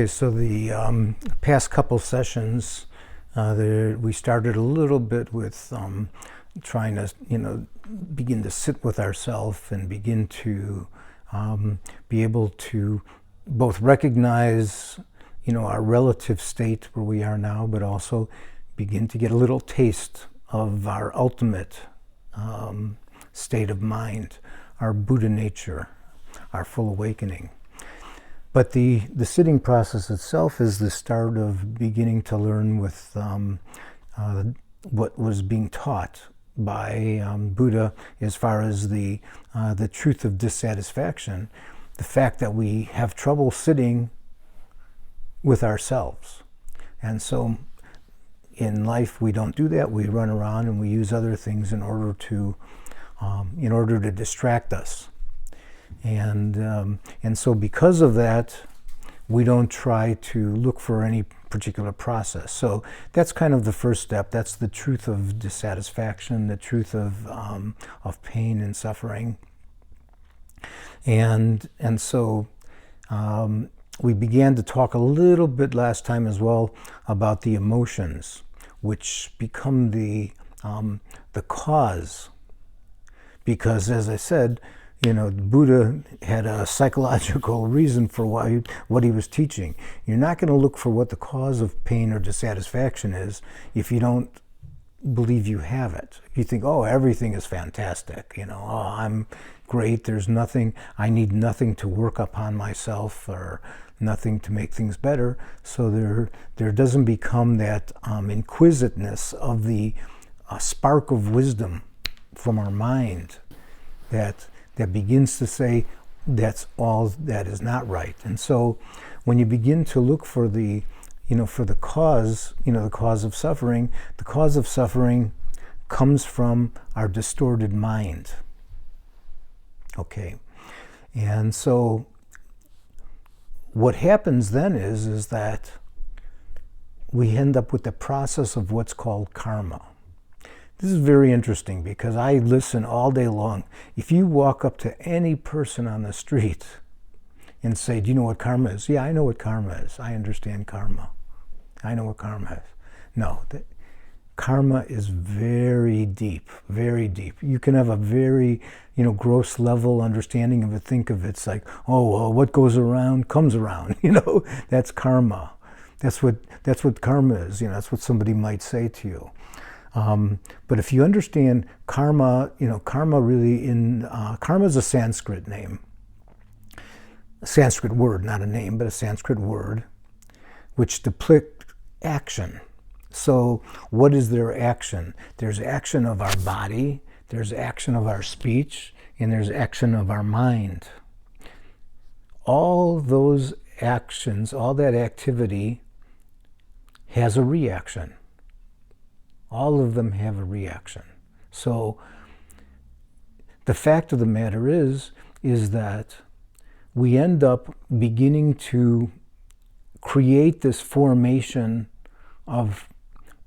Okay, so the past couple sessions, we started a little bit with trying to, begin to sit with ourselves and begin to be able to both recognize, our relative state where we are now, but also begin to get a little taste of our ultimate state of mind, our Buddha nature, our full awakening. But the sitting process itself is the start of beginning to learn with what was being taught by Buddha as far as the truth of dissatisfaction, the fact that we have trouble sitting with ourselves. And so in life we don't do that. We run around and we use other things in order to distract us. And so because of that, we don't try to look for any particular process. So that's kind of the first step. That's the truth of dissatisfaction, the truth of pain and suffering. And so we began to talk a little bit last time as well about the emotions, which become the cause. Because as I said, Buddha had a psychological reason for what he was teaching. You're not going to look for what the cause of pain or dissatisfaction is if you don't believe you have it. You think, oh, everything is fantastic. Oh, I'm great. There's nothing, I need nothing to work upon myself or nothing to make things better. So there doesn't become that inquisitiveness of the spark of wisdom from our mind that begins to say that's all that is not right. And so when you begin to look for the cause, the cause of suffering comes from our distorted mind. Okay. And so what happens then is that we end up with the process of what's called karma. This is very interesting because I listen all day long. If you walk up to any person on the street and say, do you know what karma is? Yeah, I know what karma is. I understand karma. I know what karma is. No, karma is very deep, very deep. You can have a very, gross level understanding of it. Think of it's like, what goes around comes around. That's karma. That's what karma is. That's what somebody might say to you. But if you understand karma, karma really karma is a Sanskrit name, a Sanskrit word, not a name, but a Sanskrit word, which depicts action. So what is their action? There's action of our body, there's action of our speech, and there's action of our mind. All those actions, all that activity has a reaction. All of them have a reaction. So the fact of the matter is that we end up beginning to create this formation of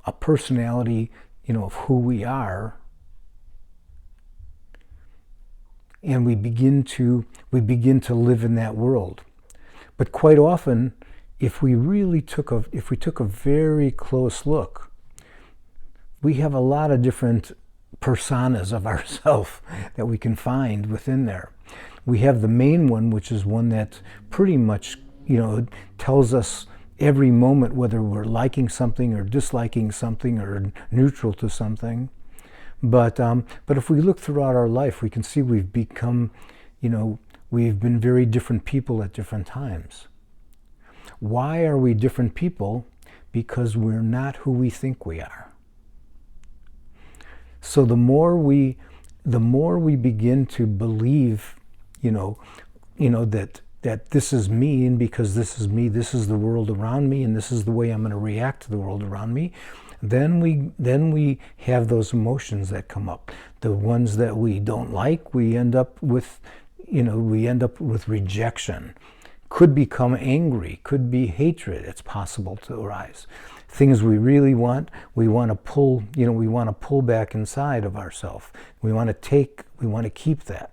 a personality, of who we are, and we begin to live in that world. But quite often, if we took a very close look, we have a lot of different personas of ourselves that we can find within there. We have the main one, which is one that pretty much, tells us every moment whether we're liking something or disliking something or neutral to something. But if we look throughout our life, we can see we've become, we've been very different people at different times. Why are we different people? Because we're not who we think we are. So the more we begin to believe, that this is me, and because this is me, this is the world around me, and this is the way I'm going to react to the world around me, then we have those emotions that come up. The ones that we don't like, we end up with rejection. Could become angry, could be hatred. It's possible to arise. Things we really want, we want to pull back inside of ourselves. We want to keep that.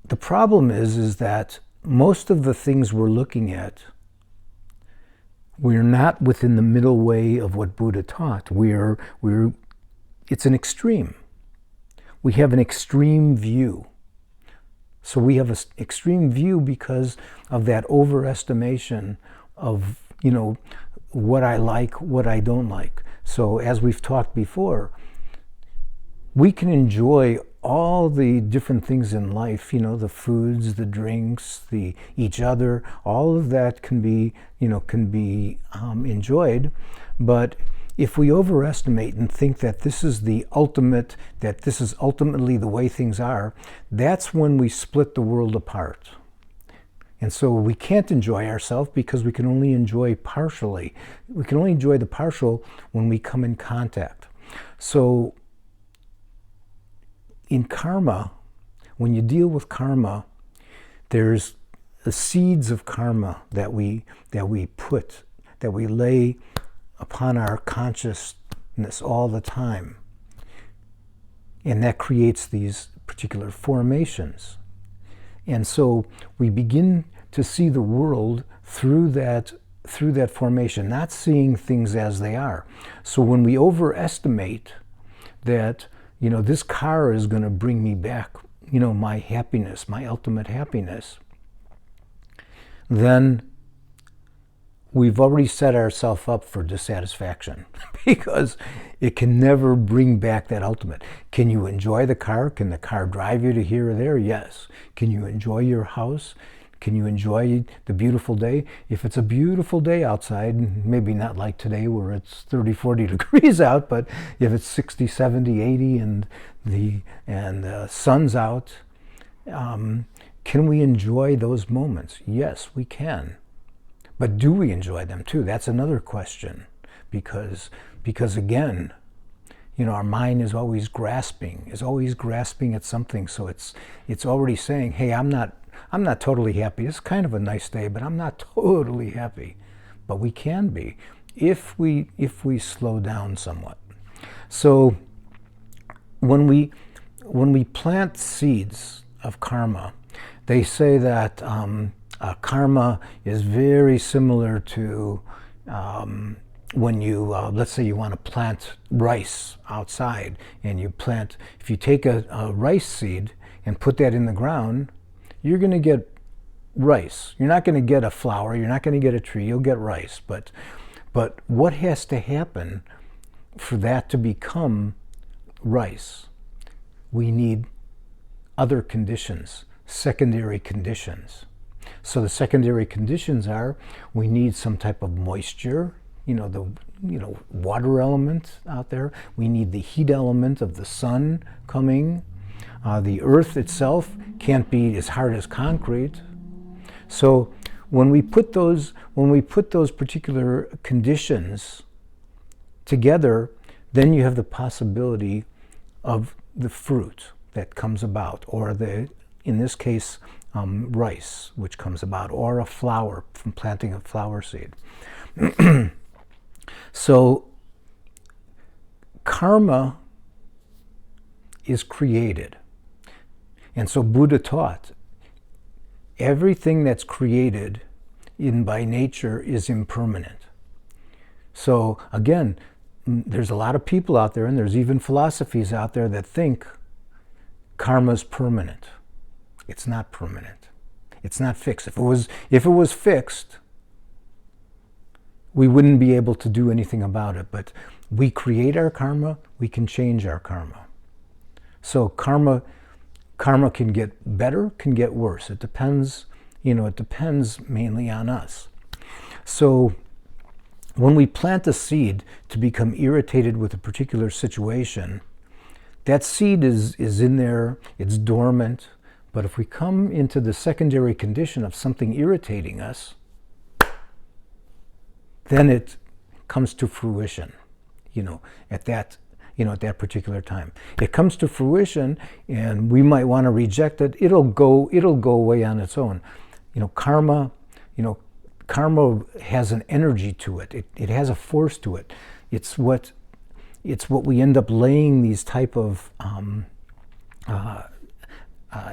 The problem is that most of the things we're looking at, we're not within the middle way of what Buddha taught. It's an extreme. We have an extreme view. So we have an extreme view because of that overestimation of, what I like, what I don't like. So as we've talked before, we can enjoy all the different things in life, the foods, the drinks, each other, all of that can be enjoyed. But if we overestimate and think that this is ultimately the way things are, that's when we split the world apart. And so we can't enjoy ourselves because we can only enjoy partially. We can only enjoy the partial when we come in contact. So in karma, when you deal with karma, there's the seeds of karma that we lay upon our consciousness all the time. And that creates these particular formations. And so we begin to see the world through that formation, not seeing things as they are. So when we overestimate that, this car is going to bring me back, my happiness, my ultimate happiness, then we've already set ourselves up for dissatisfaction because it can never bring back that ultimate. Can you enjoy the car? Can the car drive you to here or there? Yes. Can you enjoy your house? Can you enjoy the beautiful day? If it's a beautiful day outside, maybe not like today where it's 30, 40 degrees out, but if it's 60, 70, 80 and the sun's out, can we enjoy those moments? Yes, we can. But do we enjoy them too? That's another question. Because again, our mind is always grasping at something. So it's already saying, hey, I'm not totally happy. It's kind of a nice day, but I'm not totally happy. But we can be if we slow down somewhat. So when we plant seeds of karma, they say that karma is very similar to when you, let's say you want to plant rice outside, and if you take a rice seed and put that in the ground, you're going to get rice. You're not going to get a flower. You're not going to get a tree. You'll get rice. But what has to happen for that to become rice? We need other conditions, secondary conditions. So the secondary conditions are we need some type of moisture, the water element out there. We need the heat element of the sun coming. The earth itself can't be as hard as concrete. So when we put those particular conditions together, then you have the possibility of the fruit that comes about, or in this case, rice, which comes about, or a flower from planting a flower seed. So karma is created. And so Buddha taught everything that's created by nature is impermanent. So again, there's a lot of people out there, and there's even philosophies out there that think karma's permanent. It's not permanent. It's not fixed. If it was fixed, we wouldn't be able to do anything about it. But we create our karma, we can change our karma. So karma can get better, can get worse. It depends, it depends mainly on us. So when we plant a seed to become irritated with a particular situation, that seed is in there, it's dormant. But if we come into the secondary condition of something irritating us, then it comes to fruition, at that particular time. It comes to fruition, and we might want to reject it. It'll go away on its own. Karma has an energy to it. It has a force to it. It's what we end up laying these type of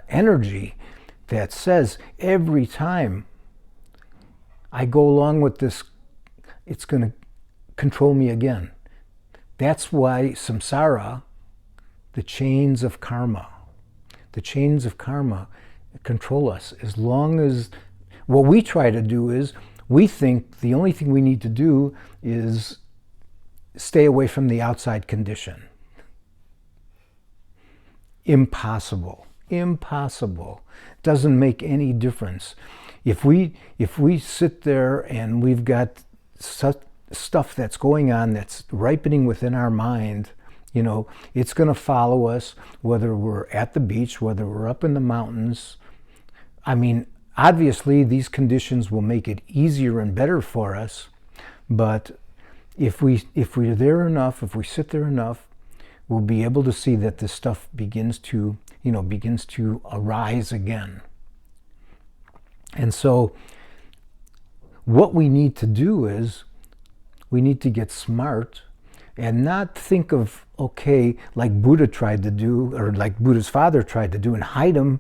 energy that says every time I go along with this, it's going to control me again. That's why samsara, the chains of karma control us. As long as what we try to do is, we think the only thing we need to do is stay away from the outside condition. Impossible. Doesn't make any difference. If we sit there and we've got stuff that's going on that's ripening within our mind, it's going to follow us whether we're at the beach, whether we're up in the mountains. I mean, obviously these conditions will make it easier and better for us, but if we're there enough, if we sit there enough, we'll be able to see that this stuff begins to arise again. And so what we need to do is we need to get smart and not think of, okay, like Buddha tried to do, or like Buddha's father tried to do, and hide him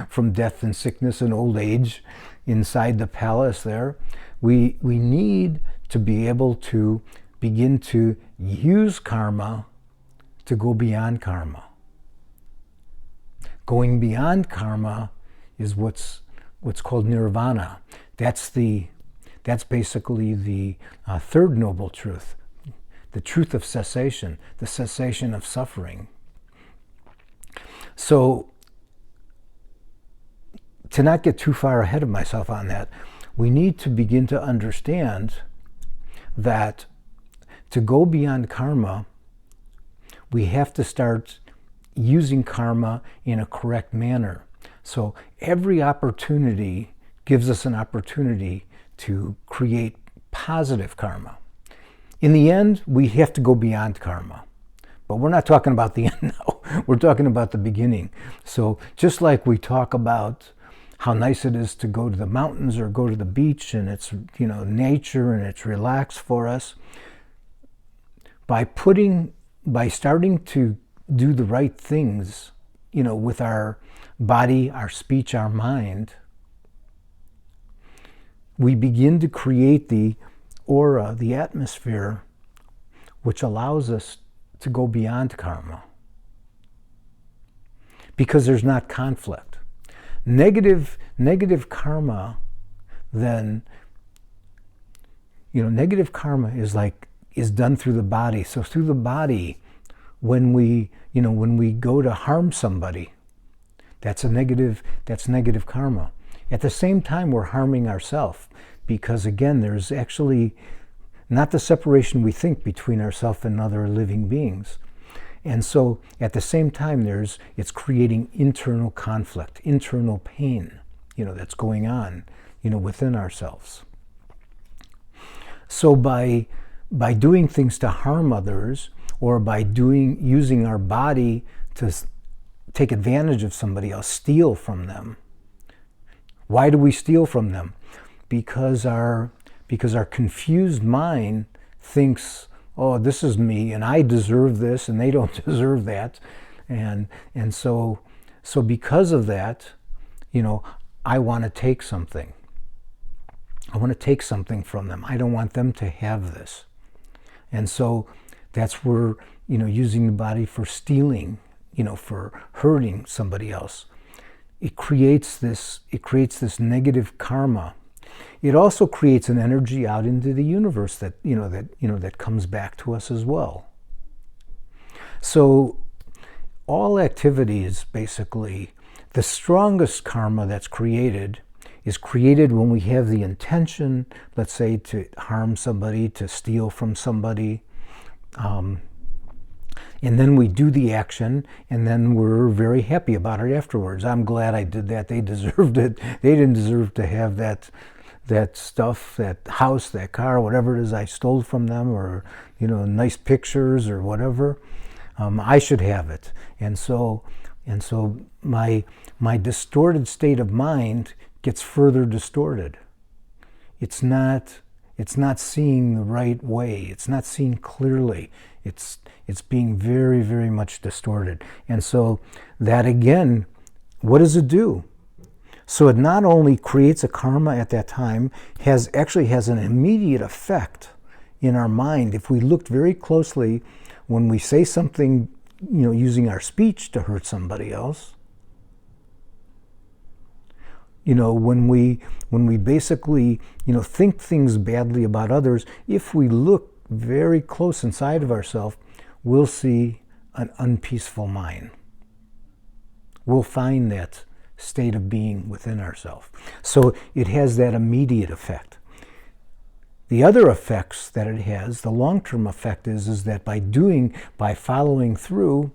from death and sickness and old age inside the palace there. We need to be able to begin to use karma to go beyond karma. Going beyond karma is what's called nirvana. That's basically the third noble truth, the truth of cessation, the cessation of suffering. So, to not get too far ahead of myself on that, we need to begin to understand that to go beyond karma, we have to start using karma in a correct manner. So every opportunity gives us an opportunity to create positive karma. In the end, we have to go beyond karma. But we're not talking about the end now. We're talking about the beginning. So just like we talk about how nice it is to go to the mountains or go to the beach, and it's, nature and it's relaxed for us, by starting to do the right things, with our body, our speech, our mind, we begin to create the aura, the atmosphere, which allows us to go beyond karma. Because there's not conflict. Negative karma, then, negative karma is done through the body. So through the body, when we go to harm somebody, that's negative karma. At the same time, we're harming ourselves, because again, there's actually not the separation we think between ourselves and other living beings. And so at the same time, it's creating internal conflict, internal pain, that's going on, within ourselves. So by doing things to harm others, or by using our body to take advantage of somebody else, steal from them. Why do we steal from them? Because our confused mind thinks, oh, this is me, and I deserve this, and they don't deserve that, and so because of that, I want to take something. I want to take something from them. I don't want them to have this, and so that's where using the body for stealing, for hurting somebody else. It creates this negative karma. It also creates an energy out into the universe that comes back to us as well. So all activities, basically, the strongest karma that's created is created when we have the intention, let's say, to harm somebody, to steal from somebody, and then we do the action, and then we're very happy about it afterwards. I'm glad I did that. They deserved it. They didn't deserve to have that stuff, that house, that car, whatever it is I stole from them, or nice pictures or whatever. I should have it. And so my distorted state of mind gets further distorted. It's not seeing the right way. It's not seeing clearly. It's being very, very much distorted. And so that, again, what does it do? So it not only creates a karma at that time, actually has an immediate effect in our mind. If we looked very closely, when we say something, using our speech to hurt somebody else, when we basically, think things badly about others, if we look very close inside of ourselves, we'll see an unpeaceful mind. We'll find that state of being within ourselves. So it has that immediate effect. The other effects that it has, the long-term effect is that by following through,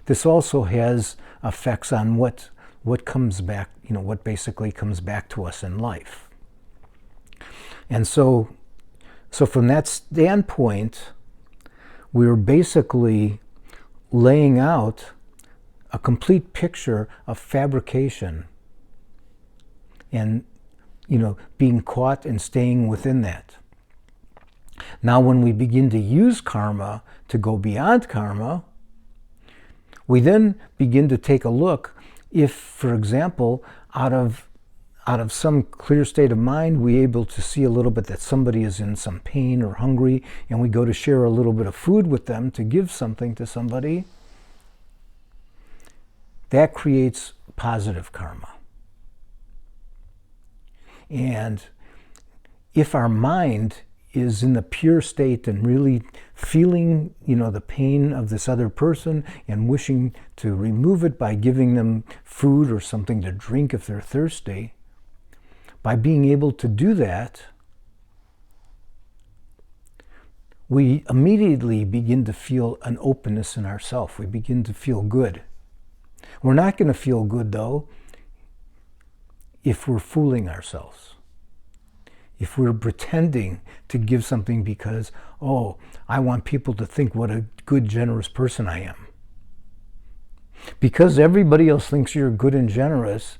this also has effects on what comes back, what basically comes back to us in life. And so from that standpoint, we're basically laying out a complete picture of fabrication and, being caught and staying within that. Now, when we begin to use karma to go beyond karma, we then begin to take a look if, for example, out of some clear state of mind, we're able to see a little bit that somebody is in some pain or hungry, and we go to share a little bit of food with them to give something to somebody, that creates positive karma. And if our mind is in the pure state and really feeling, the pain of this other person and wishing to remove it by giving them food or something to drink if they're thirsty, by being able to do that, we immediately begin to feel an openness in ourselves. We begin to feel good. We're not going to feel good, though, if we're fooling ourselves. If we're pretending to give something because, I want people to think what a good, generous person I am. Because everybody else thinks you're good and generous,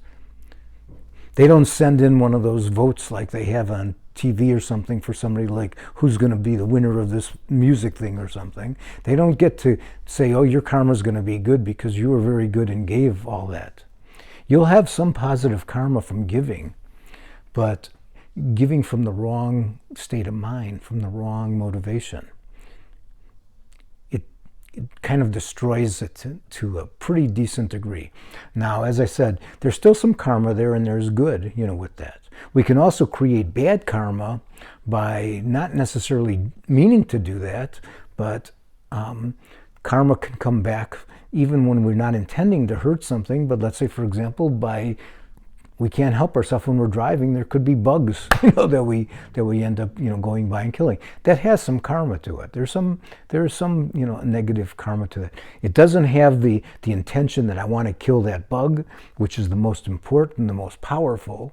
they don't send in one of those votes like they have on TV or something for somebody like who's going to be the winner of this music thing or something. They don't get to say, your karma's going to be good because you were very good and gave all that. You'll have some positive karma from giving, but giving from the wrong state of mind, from the wrong motivation, it kind of destroys it to a pretty decent degree. Now, as I said, there's still some karma there and there's good, with that. We can also create bad karma by not necessarily meaning to do that, but karma can come back even when we're not intending to hurt something. But let's say, for example, we can't help ourselves when we're driving. There could be bugs, that we end up, going by and killing. That has some karma to it. There's some, negative karma to it. It doesn't have the intention that I want to kill that bug, which is the most important, the most powerful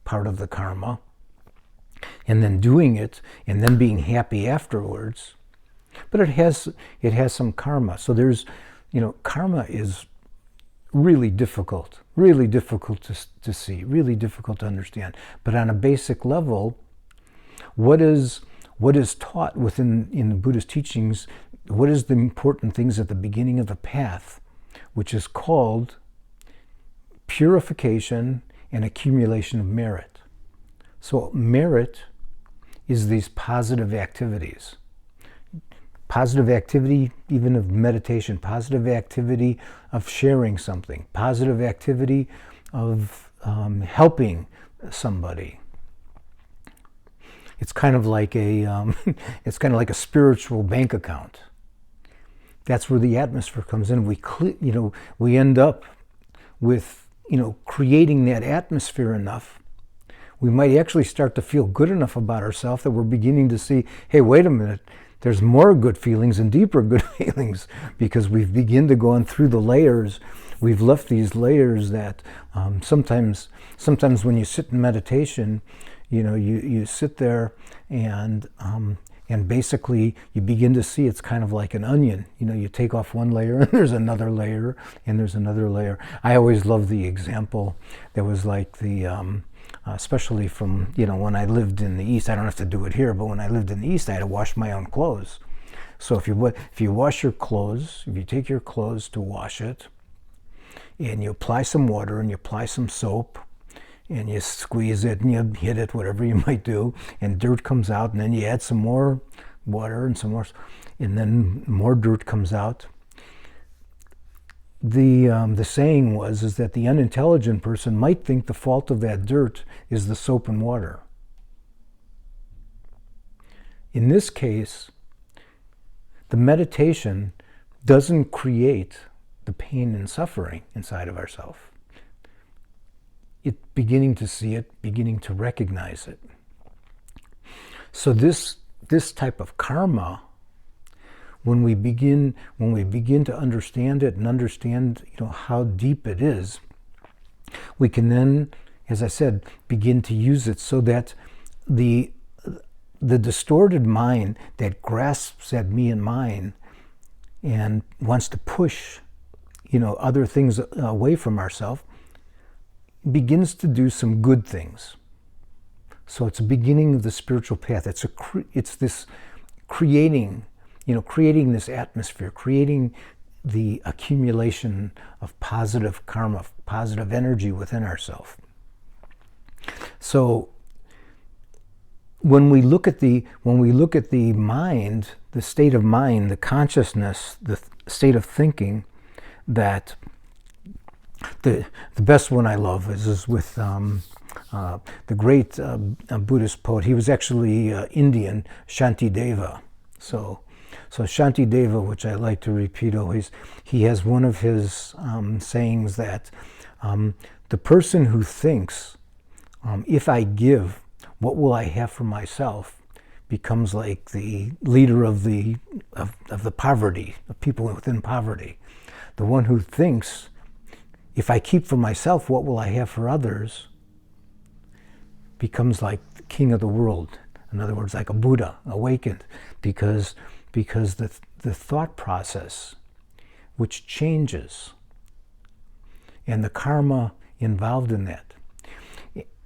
part of the karma, and then doing it and then being happy afterwards. But it has some karma. So there's, karma is really difficult to see, really difficult to understand. But on a basic level, what is taught in the Buddhist teachings, what is the important things at the beginning of the path, which is called purification and accumulation of merit. So merit is these positive activities. Positive activity even of meditation, positive activity of sharing something, positive activity of helping somebody. It's kind of like a spiritual bank account. That's where the atmosphere comes in. We end up with creating that atmosphere enough. We might actually start to feel good enough about ourselves that we're beginning to see, hey, wait a minute. There's more good feelings and deeper good feelings because we've begun to go on through the layers. We've left these layers that sometimes when you sit in meditation, you sit there and basically you begin to see it's kind of like an onion. You take off one layer and there's another layer and there's another layer. I always love the example that was like the especially from, when I lived in the East. I don't have to do it here, but when I lived in the East, I had to wash my own clothes. So if you wash your clothes, if you take your clothes to wash it, and you apply some water and you apply some soap, and you squeeze it and you hit it, whatever you might do, and dirt comes out, and then you add some more water and some more, and then more dirt comes out. The saying is that the unintelligent person might think the fault of that dirt is the soap and water. In this case, the meditation doesn't create the pain and suffering inside of ourselves. It's beginning to see it, beginning to recognize it. So this type of karma, when we begin to understand it and understand, how deep it is, we can then, as I said, begin to use it so that the distorted mind that grasps at me and mine and wants to push, other things away from ourselves, begins to do some good things. So it's a beginning of the spiritual path. It's this creating this atmosphere, creating the accumulation of positive karma, positive energy within ourselves. So when we look at the mind, the state of mind, the consciousness, the state of thinking, that the best one I love is with the great Buddhist poet. He was actually Indian, Shantideva. So Shantideva, which I like to repeat always, he has one of his sayings that the person who thinks, if I give, what will I have for myself, becomes like the leader of the poverty, of people within poverty. The one who thinks, if I keep for myself, what will I have for others, becomes like the king of the world. In other words, like a Buddha, awakened, because the thought process, which changes, and the karma involved in that.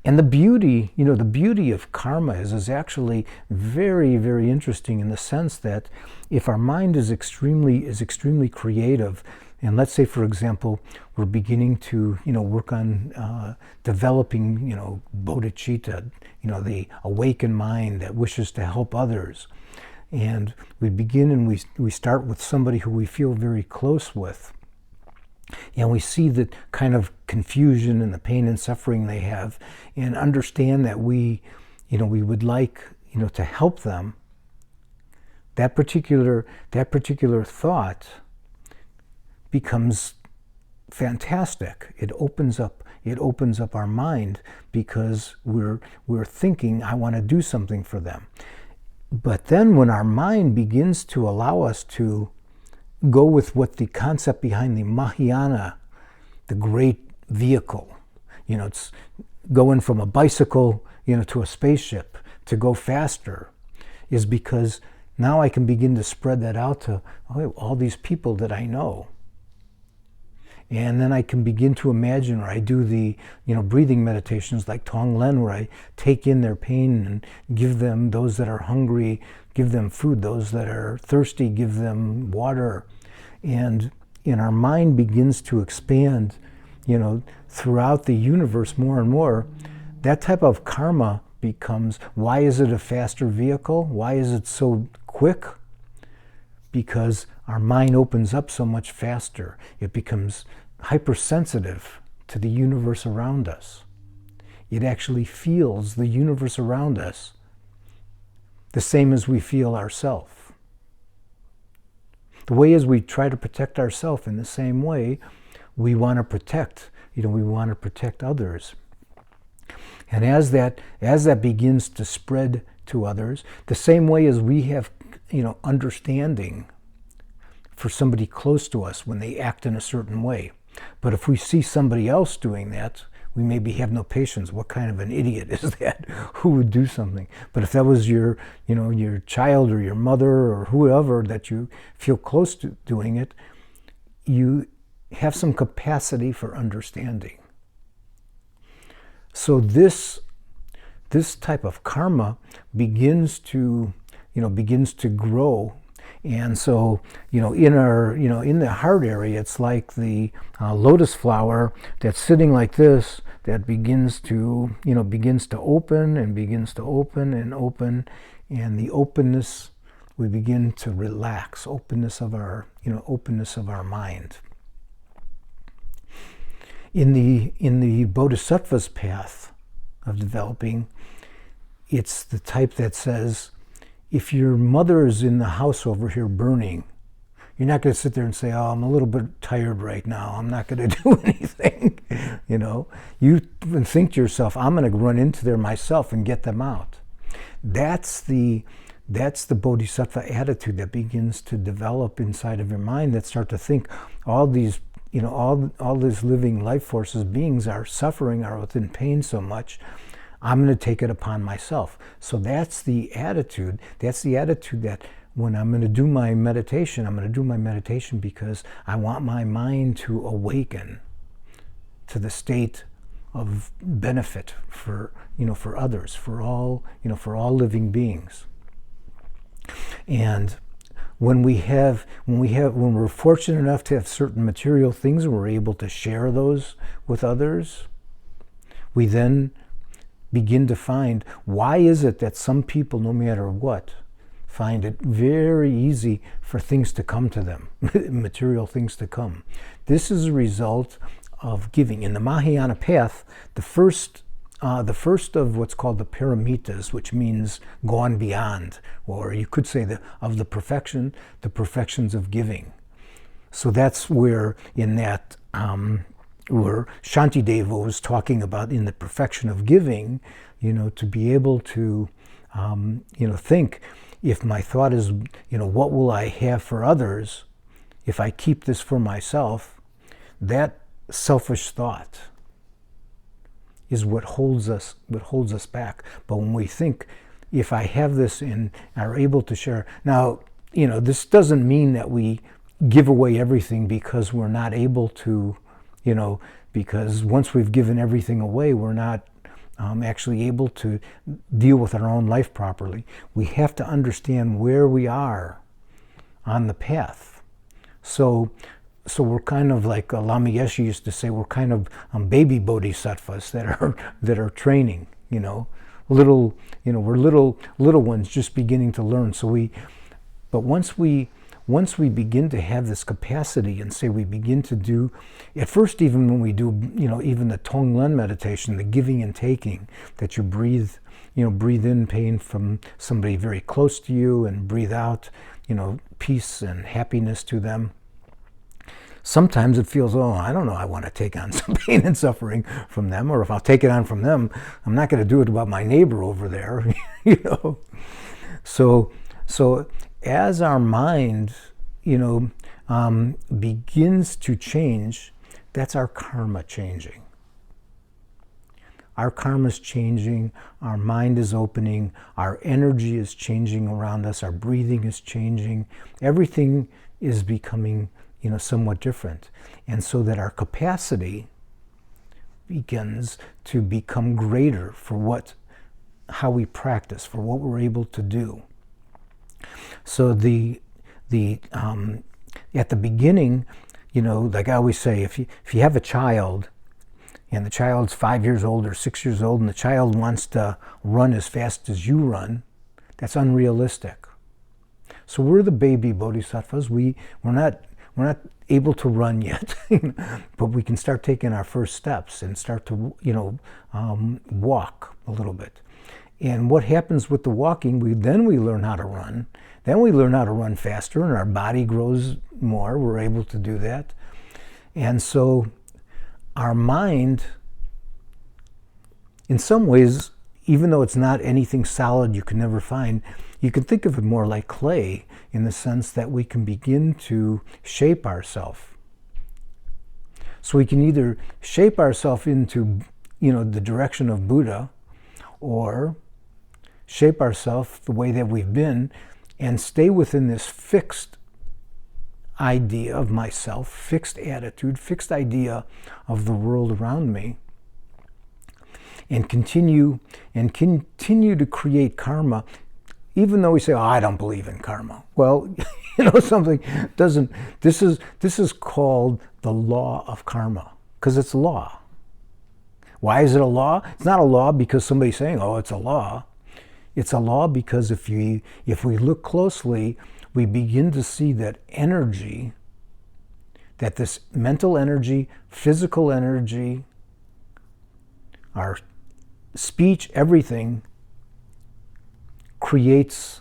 And the beauty of karma is actually very, very interesting in the sense that if our mind is extremely creative, and let's say, for example, we're beginning to, work on developing, bodhicitta, the awakened mind that wishes to help others. And we begin and we start with somebody who we feel very close with. And we see the kind of confusion and the pain and suffering they have, and understand that we would like, to help them. That particular thought becomes fantastic. It opens up our mind because we're thinking, I want to do something for them. But then when our mind begins to allow us to go with what the concept behind the Mahayana, the great vehicle, it's going from a bicycle, to a spaceship, to go faster, is because now I can begin to spread that out to all these people that I know. And then I can begin to imagine, or I do the, breathing meditations like Tonglen, where I take in their pain and give them, those that are hungry, give them food, those that are thirsty, give them water. And our mind begins to expand, throughout the universe more and more. That type of karma becomes, why is it a faster vehicle? Why is it so quick? Because our mind opens up so much faster. It becomes hypersensitive to the universe around us. It actually feels the universe around us the same as we feel ourselves. The way is we try to protect ourselves in the same way we want to protect, we want to protect others. And as that begins to spread to others, the same way as we have, understanding for somebody close to us when they act in a certain way. But if we see somebody else doing that, we maybe have no patience. What kind of an idiot is that? Who would do something? But if that was your child or your mother or whoever that you feel close to doing it, you have some capacity for understanding. So this type of karma begins to grow. And so, in the heart area, it's like the lotus flower that's sitting like this, that begins to, begins to open and begins to open and open, and the openness, we begin to relax, openness of our mind. In the Bodhisattva's path of developing, it's the type that says, if your mother is in the house over here burning, you're not going to sit there and say, oh, I'm a little bit tired right now, I'm not going to do anything. You think to yourself, I'm going to run into there myself and get them out. That's the Bodhisattva attitude that begins to develop inside of your mind, that start to think all these, all these living life forces, beings are suffering, are within pain so much, I'm going to take it upon myself. So that's the attitude. That's the attitude that when I'm going to do my meditation, I'm going to do my meditation because I want my mind to awaken to the state of benefit for others, for all living beings. And when we're fortunate enough to have certain material things and we're able to share those with others, we then begin to find, why is it that some people, no matter what, find it very easy for things to come to them, material things to come. This is a result of giving. In the Mahayana path, the first of what's called the paramitas, which means gone beyond, or you could say the perfections of giving. So that's where in that where Shantideva was talking about in the perfection of giving, to be able to think, if my thought is, what will I have for others if I keep this for myself, that selfish thought is what holds us back. But when we think, if I have this and are able to share, now, this doesn't mean that we give away everything because we're not able to, because once we've given everything away, we're not actually able to deal with our own life properly. We have to understand where we are on the path. So we're kind of like Lama Yeshe used to say, we're kind of baby bodhisattvas that are training. We're little ones just beginning to learn. But once we begin to have this capacity, and say we begin to do, at first, even when we do, even the Tonglen meditation, the giving and taking, that you breathe in pain from somebody very close to you and breathe out, peace and happiness to them. Sometimes it feels, I don't know, I want to take on some pain and suffering from them, or if I'll take it on from them, I'm not going to do it about my neighbor over there, So as our mind, begins to change, that's our karma changing. Our karma is changing, our mind is opening, our energy is changing around us, our breathing is changing, everything is becoming, somewhat different. And so that our capacity begins to become greater for how we practice, for what we're able to do. So at the beginning, like I always say, if you have a child and the child's 5 years old or 6 years old and the child wants to run as fast as you run, that's unrealistic. So we're the baby bodhisattvas. We're not able to run yet, but we can start taking our first steps and start to walk a little bit. And what happens with the walking, we learn how to run. Then we learn how to run faster, and our body grows more. We're able to do that. And so our mind, in some ways, even though it's not anything solid you can never find, you can think of it more like clay, in the sense that we can begin to shape ourselves. So we can either shape ourselves into, the direction of Buddha, or shape ourselves the way that we've been and stay within this fixed idea of myself, fixed attitude, fixed idea of the world around me, and continue to create karma, even though we say, I don't believe in karma. Well, something doesn't, this is called the law of karma, because it's law. Why is it a law? It's not a law because somebody's saying, oh, it's a law. It's a law because if we look closely, we begin to see that energy, that this mental energy, physical energy, our speech, everything creates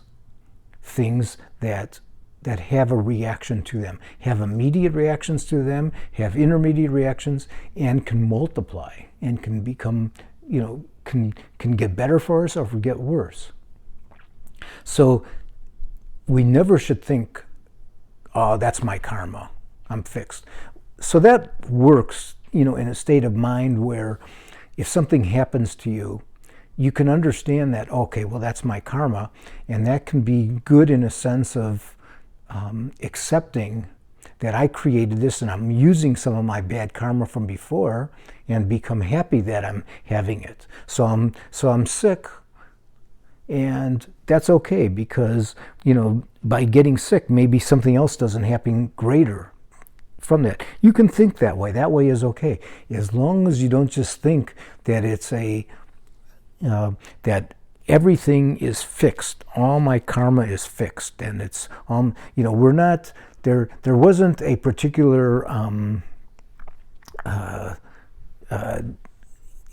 things that have a reaction to them, have immediate reactions to them, have intermediate reactions, and can multiply and can become, can get better for us or get worse. So we never should think, oh, that's my karma, I'm fixed. So that works, in a state of mind where if something happens to you, you can understand that, okay, well, that's my karma, and that can be good in a sense of accepting that I created this and I'm using some of my bad karma from before and become happy that I'm having it. So I'm sick, and that's okay because, by getting sick, maybe something else doesn't happen greater from that. You can think that way. That way is okay. As long as you don't just think that it's that everything is fixed. All my karma is fixed, and it's we're not there. There wasn't a particular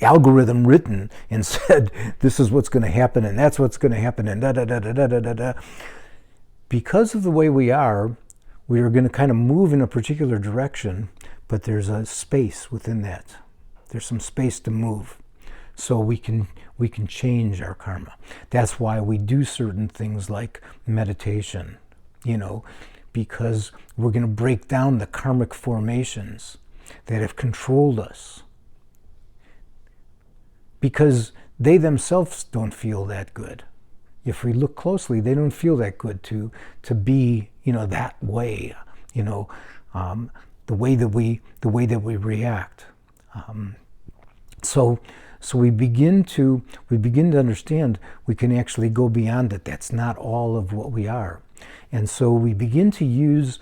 algorithm written and said this is what's going to happen and that's what's going to happen and da da da da da da da da. Because of the way we are going to kind of move in a particular direction, but there's a space within that. There's some space to move. So we can change our karma. That's why we do certain things like meditation, because we're going to break down the karmic formations that have controlled us. Because they themselves don't feel that good. If we look closely, they don't feel that good to be, that way, the way that we react. So we begin to understand we can actually go beyond it. That's not all of what we are. And so we begin to use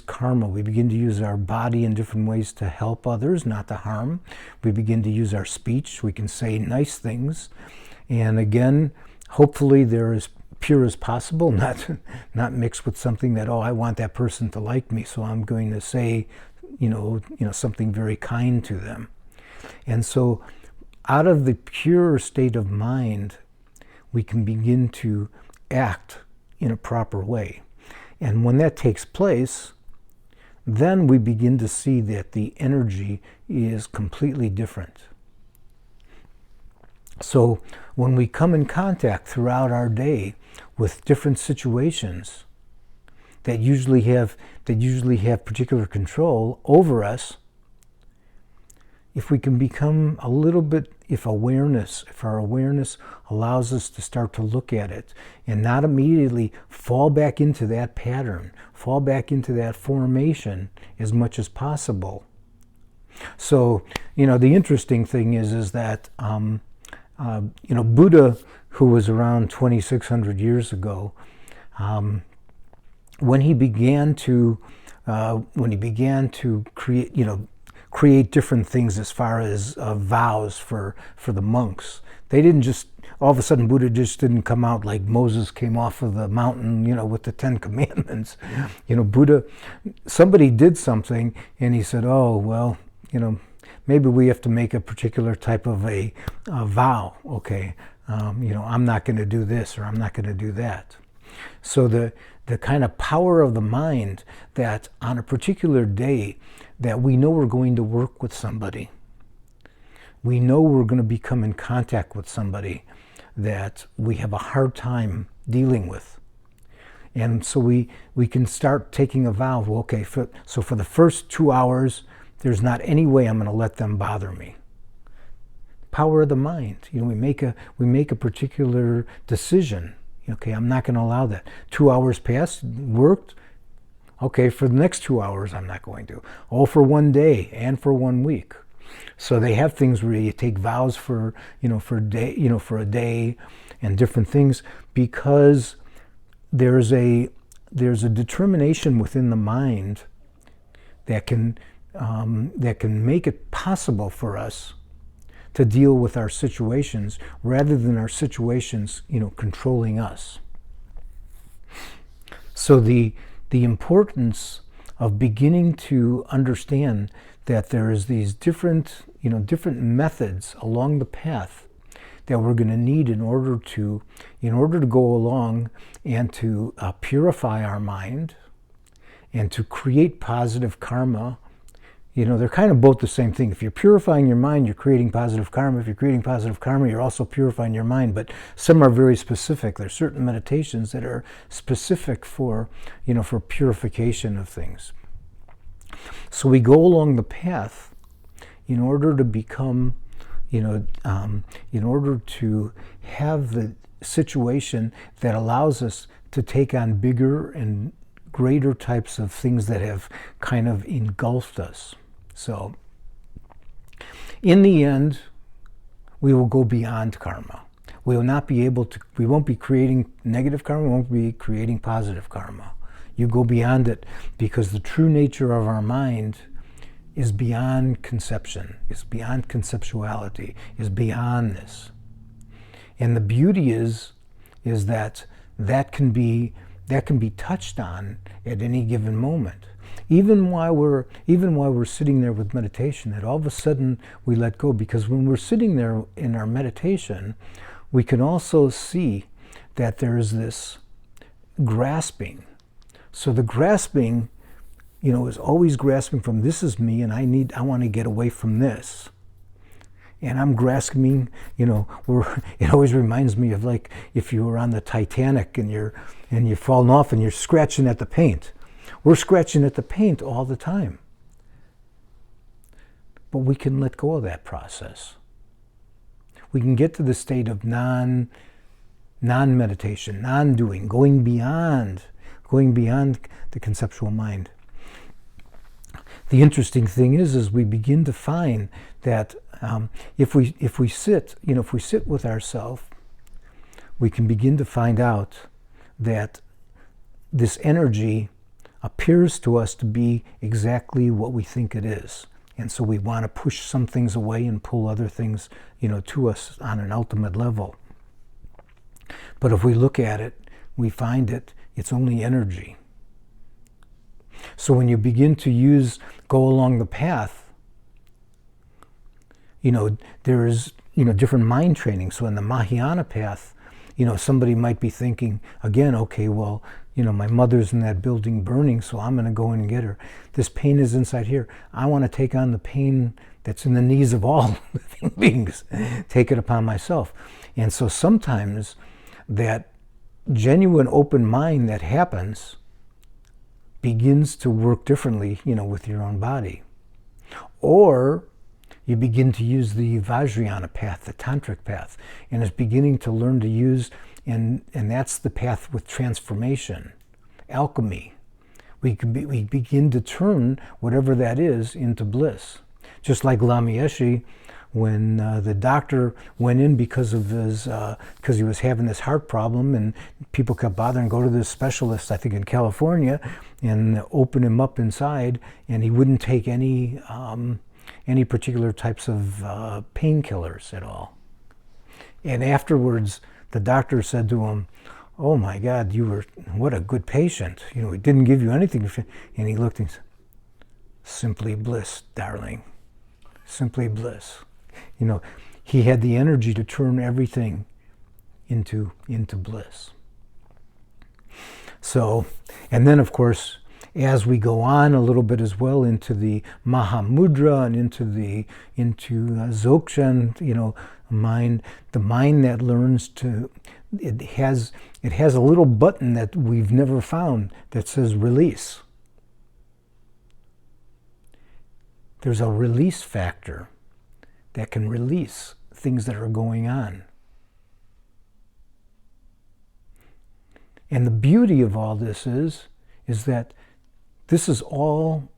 karma. We begin to use our body in different ways to help others, not to harm. We begin to use our speech. We can say nice things. And again, hopefully they're as pure as possible, not mixed with something that, I want that person to like me, so I'm going to say, something very kind to them. And so out of the pure state of mind, we can begin to act in a proper way. And when that takes place, then we begin to see that the energy is completely different. So when we come in contact throughout our day with different situations that usually have particular control over us, if we can become a little bit, if our awareness allows us to start to look at it and not immediately fall back into that pattern, fall back into that formation as much as possible. So, the interesting thing is that, Buddha, who was around 2,600 years ago, when he began to create different things as far as vows for the monks. They didn't just, all of a sudden Buddha just didn't come out like Moses came off of the mountain, with the 10 Commandments. Buddha, somebody did something and he said, maybe we have to make a particular type of a vow, okay? I'm not going to do this or I'm not going to do that. So the kind of power of the mind that on a particular day that we know we're going to work with somebody, we know we're going to become in contact with somebody that we have a hard time dealing with. And so we can start taking a vow, okay, so for the first 2 hours, there's not any way I'm going to let them bother me. Power of the mind. We make a particular decision. Okay, I'm not going to allow that. 2 hours passed, worked. Okay, for the next 2 hours, I'm not going to. For 1 day and for 1 week. So they have things where you take vows for a day and different things, because there's a determination within the mind that can make it possible for us to deal with our situations rather than our situations, controlling us. So the importance of beginning to understand that there is these different methods along the path that we're going to need in order to go along and to purify our mind and to create positive karma. They're kind of both the same thing. If you're purifying your mind, you're creating positive karma. If you're creating positive karma, you're also purifying your mind. But some are very specific. There's certain meditations that are specific for purification of things. So we go along the path in order to become, in order to have the situation that allows us to take on bigger and greater types of things that have kind of engulfed us. So, in the end, we will go beyond karma. We won't be creating negative karma, we won't be creating positive karma. You go beyond it because the true nature of our mind is beyond conception, is beyond conceptuality, is beyond this. And the beauty is that can be touched on at any given moment. Even while we're sitting there with meditation, that all of a sudden we let go, because when we're sitting there in our meditation, we can also see that there's this grasping. So the grasping, is always grasping from this is me and I want to get away from this. And I'm grasping, it always reminds me of like if you were on the Titanic and you've fallen off and you're scratching at the paint. We're scratching at the paint all the time. But we can let go of that process. We can get to the state of non-meditation, non-doing, going beyond the conceptual mind. The interesting thing is we begin to find that if we sit with ourselves, we can begin to find out that this energy appears to us to be exactly what we think it is. And so we want to push some things away and pull other things, to us on an ultimate level. But if we look at it, we find it's only energy. So when you begin to go along the path, there's, different mind training. So in the Mahayana path, somebody might be thinking, again, okay, well, my mother's in that building burning, so I'm going to go in and get her. This pain is inside here. I want to take on the pain that's in the knees of all living beings, take it upon myself. And so sometimes that genuine open mind that happens begins to work differently, with your own body. Or you begin to use the Vajrayana path, the tantric path, and it's beginning to learn to use, and that's the path with transformation, alchemy. We begin to turn whatever that is into bliss. Just like Lama Yeshe, when the doctor went in because he was having this heart problem, and people kept bothering, go to this specialist, I think in California, and open him up inside, and he wouldn't take any particular types of painkillers at all. And afterwards, the doctor said to him, "Oh my God, what a good patient. He didn't give you anything." And he looked and said, "Simply bliss, darling. Simply bliss." He had the energy to turn everything into bliss. So, and then of course, as we go on a little bit as well into the Mahamudra and into Dzogchen, mind, the mind that learns to, it has a little button that we've never found that says release. There's a release factor that can release things that are going on. And the beauty of all this is that this is all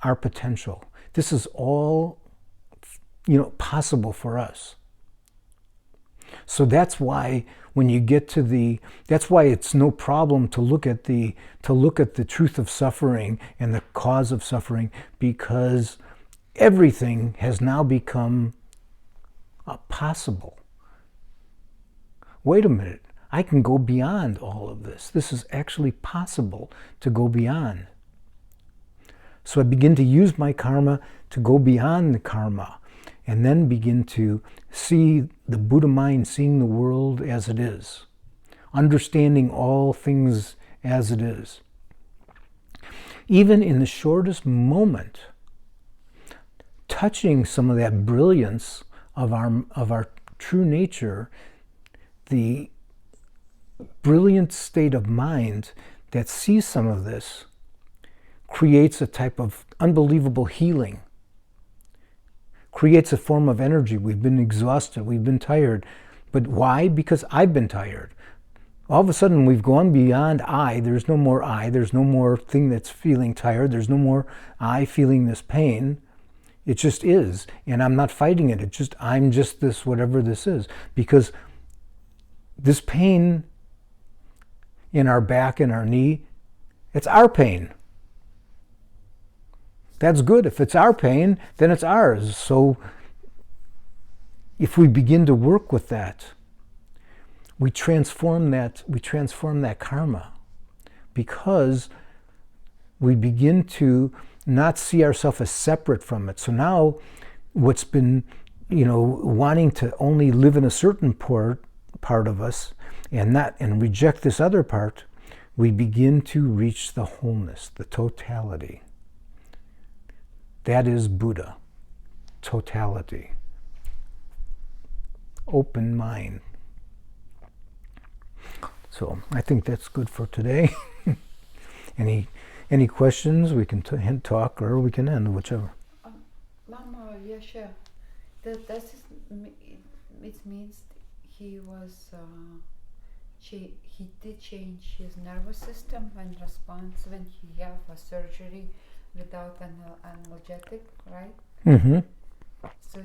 our potential. This is all, possible for us. So that's why when you get to that's why it's no problem to look at the truth of suffering and the cause of suffering, because everything has now become possible. Wait a minute, I can go beyond all of this. This is actually possible to go beyond. So I begin to use my karma to go beyond the karma, and then begin to see the Buddha mind, seeing the world as it is, understanding all things as it is. Even in the shortest moment, touching some of that brilliance of our true nature, the brilliant state of mind that sees some of this, creates a type of unbelievable healing, creates a form of energy. We've been exhausted, we've been tired. But why? Because I've been tired. All of a sudden we've gone beyond I. There's no more I. There's no more thing that's feeling tired. There's no more I feeling this pain. It just is. And I'm not fighting it. I'm just this, whatever this is. Because this pain in our back and our knee, it's our pain. That's good. If it's our pain, then it's ours. So if we begin to work with that, we transform that karma, because we begin to not see ourselves as separate from it. So now what's been, wanting to only live in a certain part of us and reject this other part, we begin to reach the wholeness, the totality. That is Buddha, totality, open mind. So I think that's good for today. Any questions? We can talk, or we can end, whichever. Mama, yeah, sure. It means he was he did change his nervous system in response when he have a surgery without an analgesic, right? Mm-hmm. So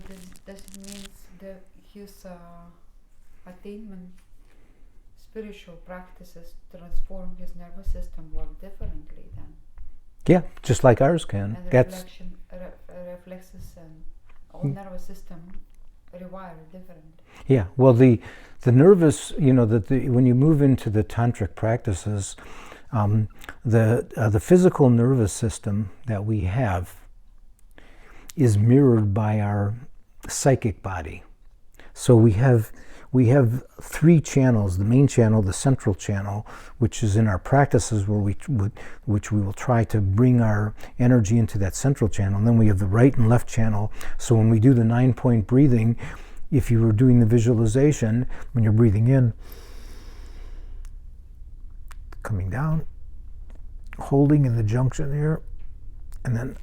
does it mean that his attainment, spiritual practices transform his nervous system work differently then? Yeah, just like ours can. And reflexes and all nervous system rewire different. Yeah, well, the nervous, when you move into the tantric practices, the physical nervous system that we have is mirrored by our psychic body. So we have three channels: the main channel, the central channel, which is in our practices where which we will try to bring our energy into that central channel. And then we have the right and left channel. So when we do the 9-point breathing, if you were doing the visualization, when you're breathing in, coming down, holding in the junction here, and then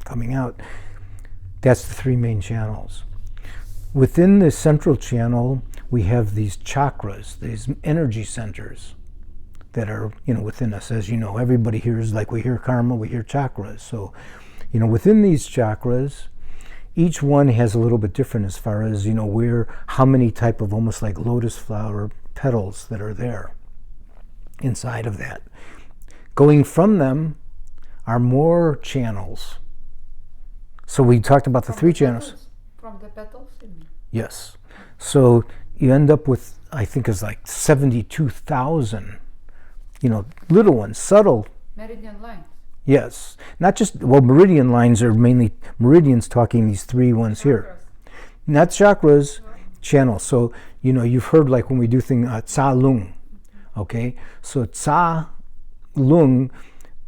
coming out. That's the three main channels. Within the central channel, we have these chakras, these energy centers that are, within us. As you know, everybody here is like, we hear karma, we hear chakras. So, within these chakras, each one has a little bit different as far as, how many type of almost like lotus flower petals that are there inside of that. Going from them are more channels. So we talked about the three channels. From the petals? Yes. So you end up with, I think it's like 72,000, little ones, subtle. Meridian lines. Yes. Not just, meridian lines are mainly, meridians talking these three ones here. Not chakras, channels. So, you've heard like when we do things, Tsa Lung. Okay? So Tsa Lung,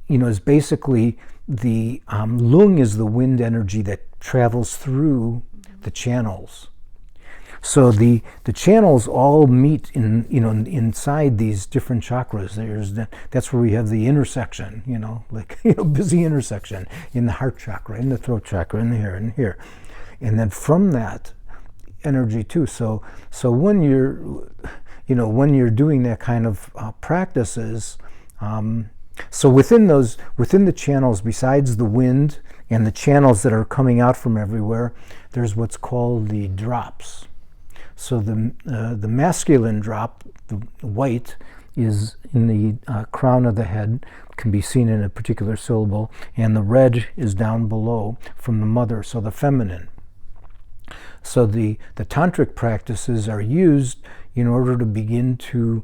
is basically the lung is the wind energy that travels through the channels. So the channels all meet inside these different chakras. That's where we have the intersection, busy intersection in the heart chakra, in the throat chakra, in here and here, and then from that energy too. So when you're doing that kind of practices. So within the channels, besides the wind and the channels that are coming out from everywhere, there's what's called the drops. So the masculine drop, the white, is in the crown of the head, can be seen in a particular syllable, and the red is down below from the mother, so the feminine. So the tantric practices are used in order to begin to,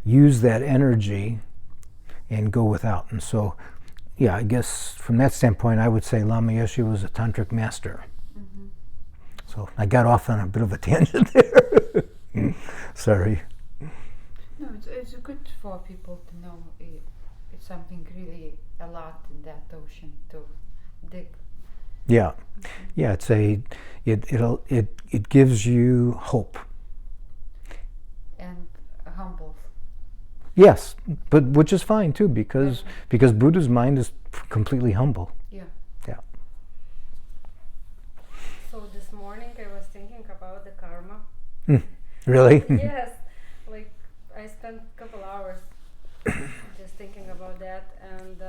use that energy and go without. And so, yeah, I guess from that standpoint, I would say Lama Yeshe was a tantric master. Mm-hmm. So I got off on a bit of a tangent there. Sorry. No, it's good for people to know it's something really a lot in that ocean to dig. Yeah, yeah. It gives you hope. And humbles. Yes, but which is fine too, because Buddha's mind is completely humble. Yeah. Yeah. So this morning I was thinking about the karma. Really? Yes, like I spent a couple hours just thinking about that, and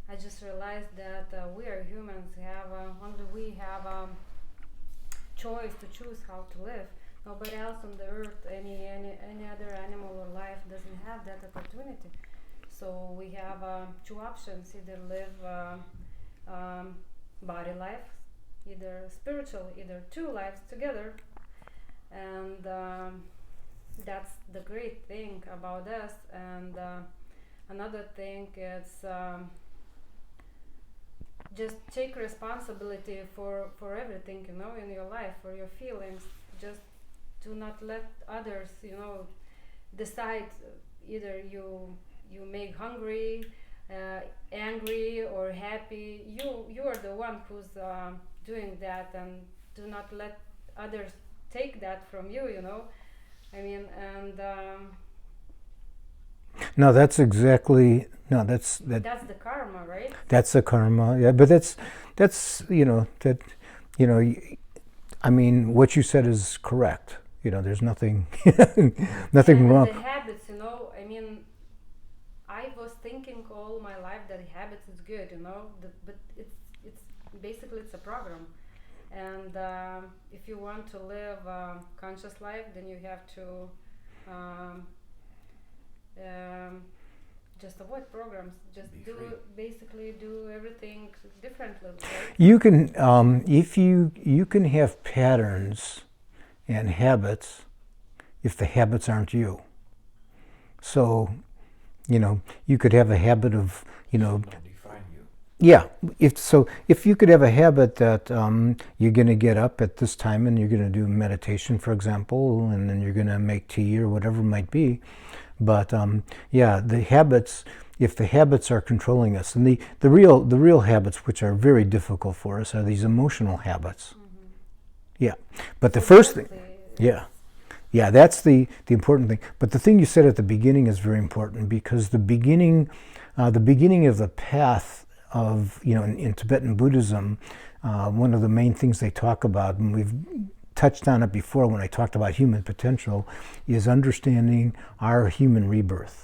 I just realized that we are humans. Only we have choice to choose how to live. Nobody else on the earth, any other animal or life doesn't have that opportunity. So we have two options: either live body life, either spiritual, either two lives together, and that's the great thing about us. And another thing is just take responsibility for everything, in your life, for your feelings. Just do not let others, decide. Either you make hungry, angry, or happy. You are the one who's doing that, and do not let others take that from you. I mean, and No, that's exactly that's that's the karma, right? That's the karma. Yeah, but that's I mean, what you said is correct. There's nothing nothing and wrong. the habits, I mean, I was thinking all my life that habits is good, but it's basically it's a program, and if you want to live a conscious life, then you have to just avoid programs. Just do everything differently. Right? You can if you can have patterns and habits if the habits aren't you. So, you could have a habit of, Don't define you. yeah. If you could have a habit that you're going to get up at this time and you're going to do meditation, for example, and then you're going to make tea or whatever it might be. But the habits. If the habits are controlling us, and the real habits, which are very difficult for us, are these emotional habits. Mm-hmm. Yeah. But the first thing, Exactly. yeah, that's the important thing. But the thing you said at the beginning is very important, because the beginning of the path of, in Tibetan Buddhism, one of the main things they talk about, and we've touched on it before when I talked about human potential, is understanding our human rebirth.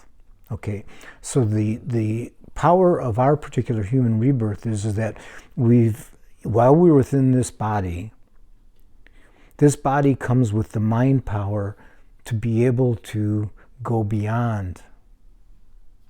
Okay, so the power of our particular human rebirth is that while we're within this body comes with the mind power to be able to go beyond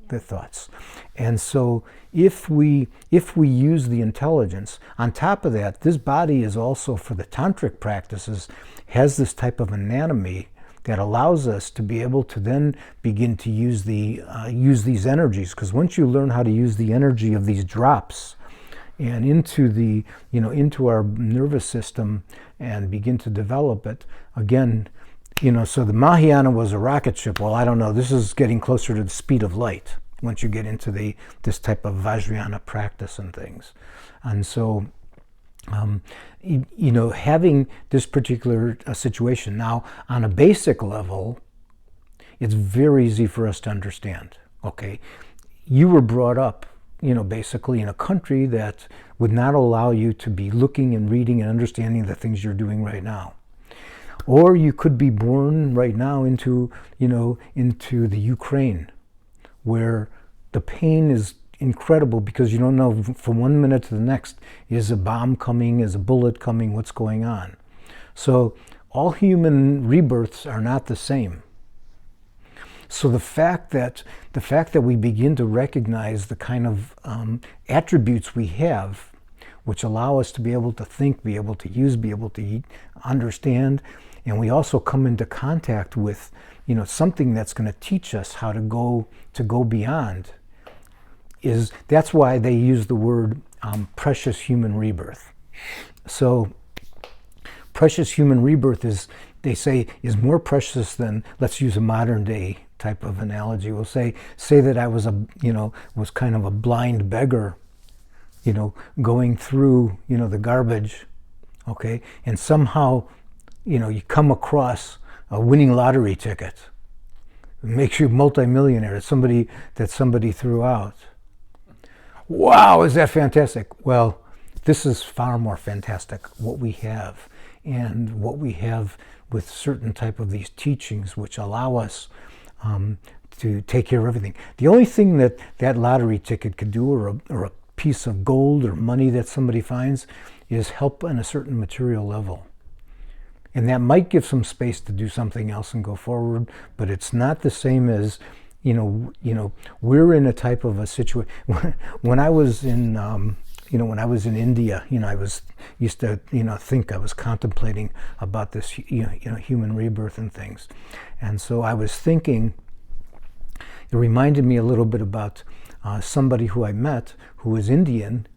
the thoughts. And so if we use the intelligence, on top of that, this body is also, for the tantric practices, has this type of anatomy that allows us to be able to then begin to use these energies. Because once you learn how to use the energy of these drops and into our nervous system and begin to develop it, again, so the Mahayana was a rocket ship. Well, I don't know, this is getting closer to the speed of light once you get into this type of Vajrayana practice and things. And so having this particular situation now on a basic level, it's very easy for us to understand. Okay, you were brought up, basically in a country that would not allow you to be looking and reading and understanding the things you're doing right now. Or you could be born right now into the Ukraine, where the pain is incredible because you don't know from 1 minute to the next, is a bomb coming, is a bullet coming, what's going on. So all human rebirths are not the same. So the fact that we begin to recognize the kind of attributes we have, which allow us to be able to think, be able to use, be able to understand, and we also come into contact with, something that's going to teach us how to go beyond. That's why they use the word precious human rebirth. So precious human rebirth is, they say, is more precious than, let's use a modern day type of analogy. We'll say that I was was kind of a blind beggar, going through, the garbage, okay? And somehow, you come across a winning lottery ticket. It makes you multimillionaire. It's somebody threw out. Wow, is that fantastic? Well, this is far more fantastic, what we have, and what we have with certain type of these teachings which allow us to take care of everything. The only thing that lottery ticket could do, or a piece of gold or money that somebody finds, is help on a certain material level. And that might give some space to do something else and go forward, but it's not the same as, we're in a type of a situation. When I was in when I was in India, I used to think, I was contemplating about this human rebirth and things. And so I was thinking, it reminded me a little bit about somebody who I met who was Indian,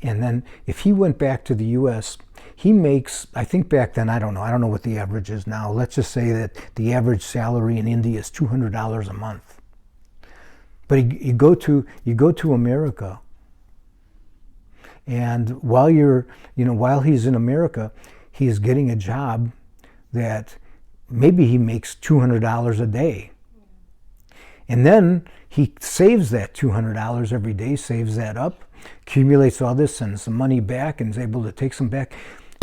and then if he went back to the US, he makes, I think back then, I don't know what the average is now. Let's just say that the average salary in India is $200 a month. But you go to America, and while he's in America, he's getting a job that maybe he makes $200 a day. And then he saves that $200 every day, saves that up, accumulates all this, sends some money back, and is able to take some back.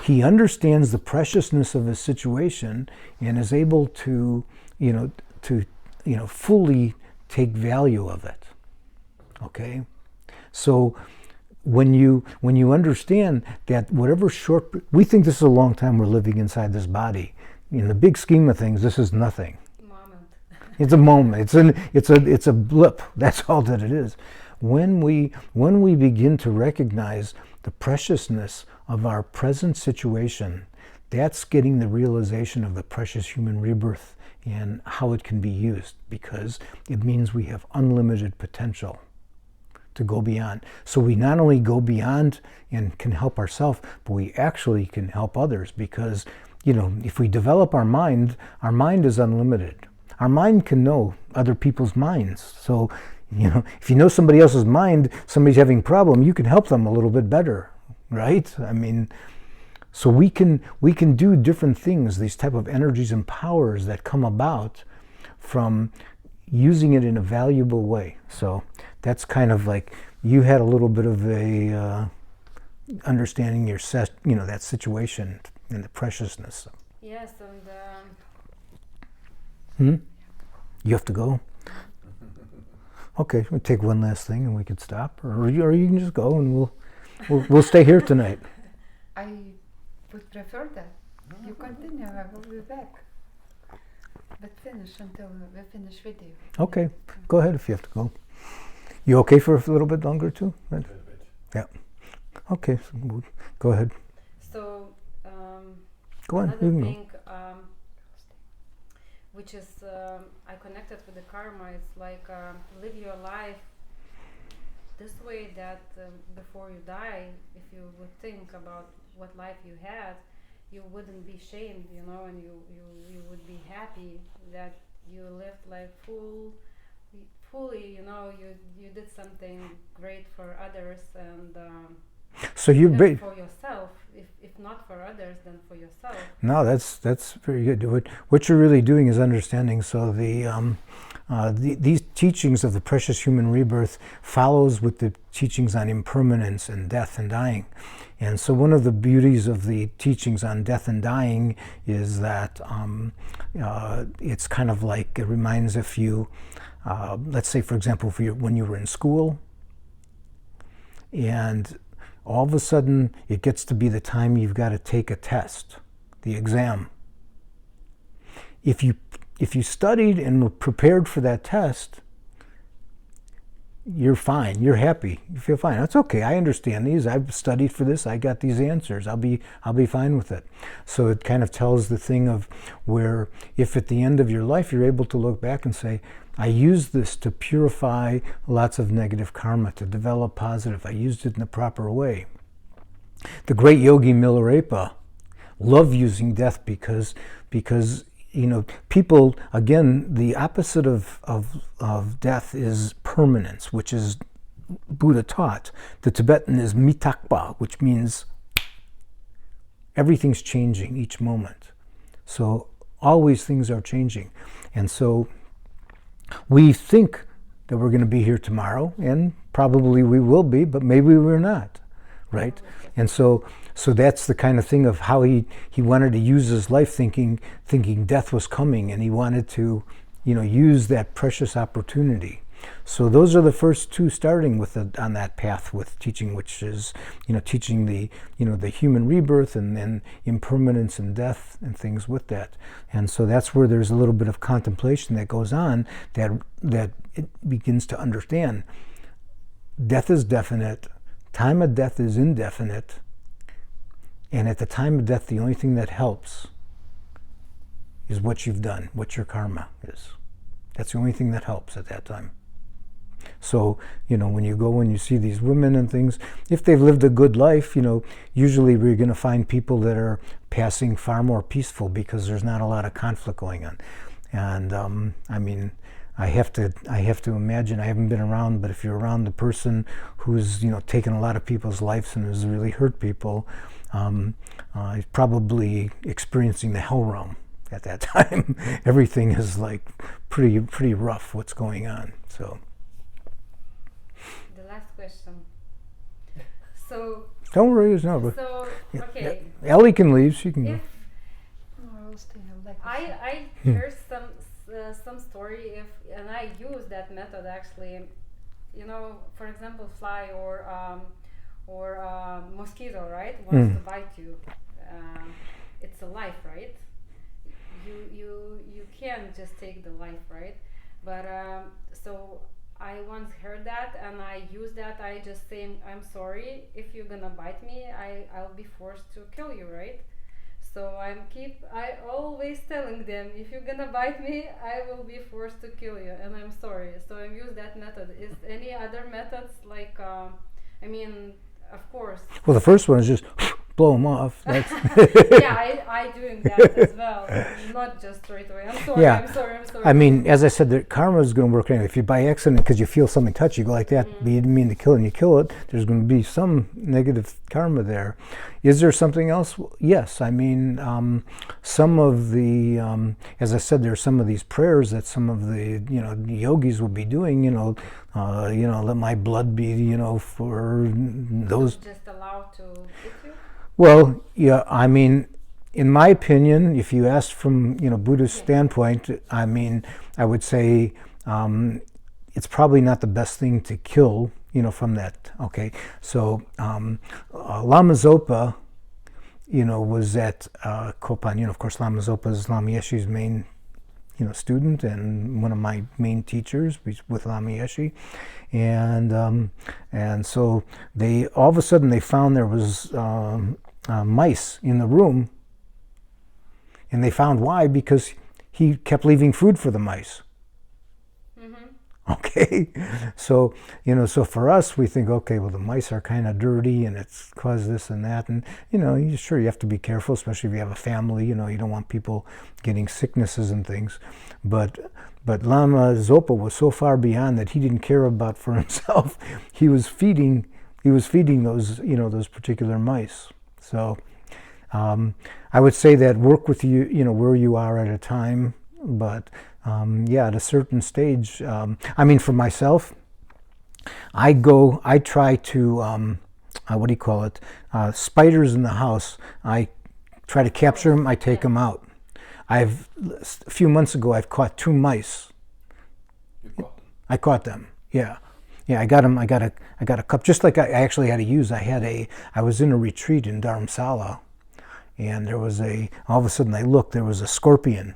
He understands the preciousness of his situation and is able to, fully take value of it. Okay? So when you understand that whatever we think this is a long time we're living inside this body. In the big scheme of things, this is nothing. It's a moment. It's a blip. That's all that it is. When we begin to recognize the preciousness of our present situation, that's getting the realization of the precious human rebirth and how it can be used, because it means we have unlimited potential to go beyond. So we not only go beyond and can help ourselves, but we actually can help others, because if we develop our mind is unlimited. Our mind can know other people's minds. So, if you know somebody else's mind, somebody's having a problem, you can help them a little bit better, right? So we can do different things, these type of energies and powers that come about from using it in a valuable way. So that's kind of like, you had a little bit of a understanding that situation and the preciousness. Yes, and You have to go? Okay, we'll take one last thing and we can stop, or you can just go and we'll stay here tonight. I would prefer that. You continue, I will be back. But finish until we finish video. Okay, go ahead if you have to go. You okay for a little bit longer too? A little bit. Yeah. Okay, so go ahead. so Go on. another You can go. thing, which is I connected with the karma. It's like live your life this way, that before you die, if you would think about what life you had, you wouldn't be shamed, and you would be happy that you lived like fully, you did something great for others, and So you even for yourself. If not for others, then for yourself. No, that's very good. What you're really doing is understanding. So these teachings of the precious human rebirth follows with the teachings on impermanence and death and dying. And so one of the beauties of the teachings on death and dying is that it's kind of like, it reminds, if you, let's say for example, when you were in school, and all of a sudden it gets to be the time you've got to take a test, the exam. If if you studied and were prepared for that test, you're fine. You're happy. You feel fine. That's okay. I understand these. I've studied for this. I got these answers. I'll be fine with it. So it kind of tells the thing of where if at the end of your life you're able to look back and say, I used this to purify lots of negative karma, to develop positive. I used it in the proper way. The great yogi Milarepa loved using death because people, again, the opposite of death is permanence, which is Buddha taught. The Tibetan is mitakpa, which means everything's changing each moment. So always things are changing. And so we think that we're going to be here tomorrow, and probably we will be, but maybe we're not, right? And so that's the kind of thing of how he wanted to use his life thinking death was coming, and he wanted to, use that precious opportunity. So those are the first two starting with on that path with teaching, which is, teaching the human rebirth and then impermanence and death and things with that. And so that's where there's a little bit of contemplation that goes on that it begins to understand. Death is definite. Time of death is indefinite. And at the time of death, the only thing that helps is what you've done, what your karma is. That's the only thing that helps at that time. So, when you go and you see these women and things, if they've lived a good life, usually we're going to find people that are passing far more peaceful because there's not a lot of conflict going on. And I have to imagine, I haven't been around, but if you're around the person who's, taken a lot of people's lives and has really hurt people, he's probably experiencing the hell realm at that time. Everything is like pretty rough what's going on. So The last question. So don't worry, it's not. So okay. Ellie can leave. She can go. I heard some story and I use that method actually. For example, fly or mosquito, right? Wants to bite you. It's a life, right? You can't just take the life, right? But so I once heard that and I use that. I just say, I'm sorry, if you're gonna bite me, I'll be forced to kill you, right? So I always telling them, if you're gonna bite me, I will be forced to kill you, and I'm sorry. So I use that method. Is any other methods like? Of course. Well, the first one is just blow them off. Yeah, I doing that as well. Not just straight away. I'm sorry. Yeah. I'm sorry. As I said, the karma is going to work anyway. If you by accident, because you feel something touch you, go like that, but you didn't mean to kill it, and you kill it, there's going to be some negative karma there. Is there something else? Yes. Some of the, as I said, there's some of these prayers that some of the, yogis will be doing, let my blood be, for those. Just allowed to hit you? Well, yeah, in my opinion, if you ask from, Buddhist standpoint, I would say it's probably not the best thing to kill, from that. Okay, so Lama Zopa, was at Kopan. Of course, Lama Zopa is Lama Yeshe's main, student and one of my main teachers with Lama Yeshe, and so they all of a sudden they found there was mice in the room, and they found why, because he kept leaving food for the mice. Okay, so so for us we think, okay, well the mice are kind of dirty and it's caused this and that, and you have to be careful, especially if you have a family. You don't want people getting sicknesses and things, but Lama Zopa was so far beyond that he didn't care about for himself. He was feeding those those particular mice. So I would say that work with you where you are at a time, but at a certain stage, for myself, I try to, spiders in the house, I try to capture them, I take them out. A few months ago, I've caught 2 mice. You caught them? I caught them, yeah. Yeah, I got them, I got a cup, just like I actually had to use, I was in a retreat in Dharamsala, and there was all of a sudden I looked, there was a scorpion.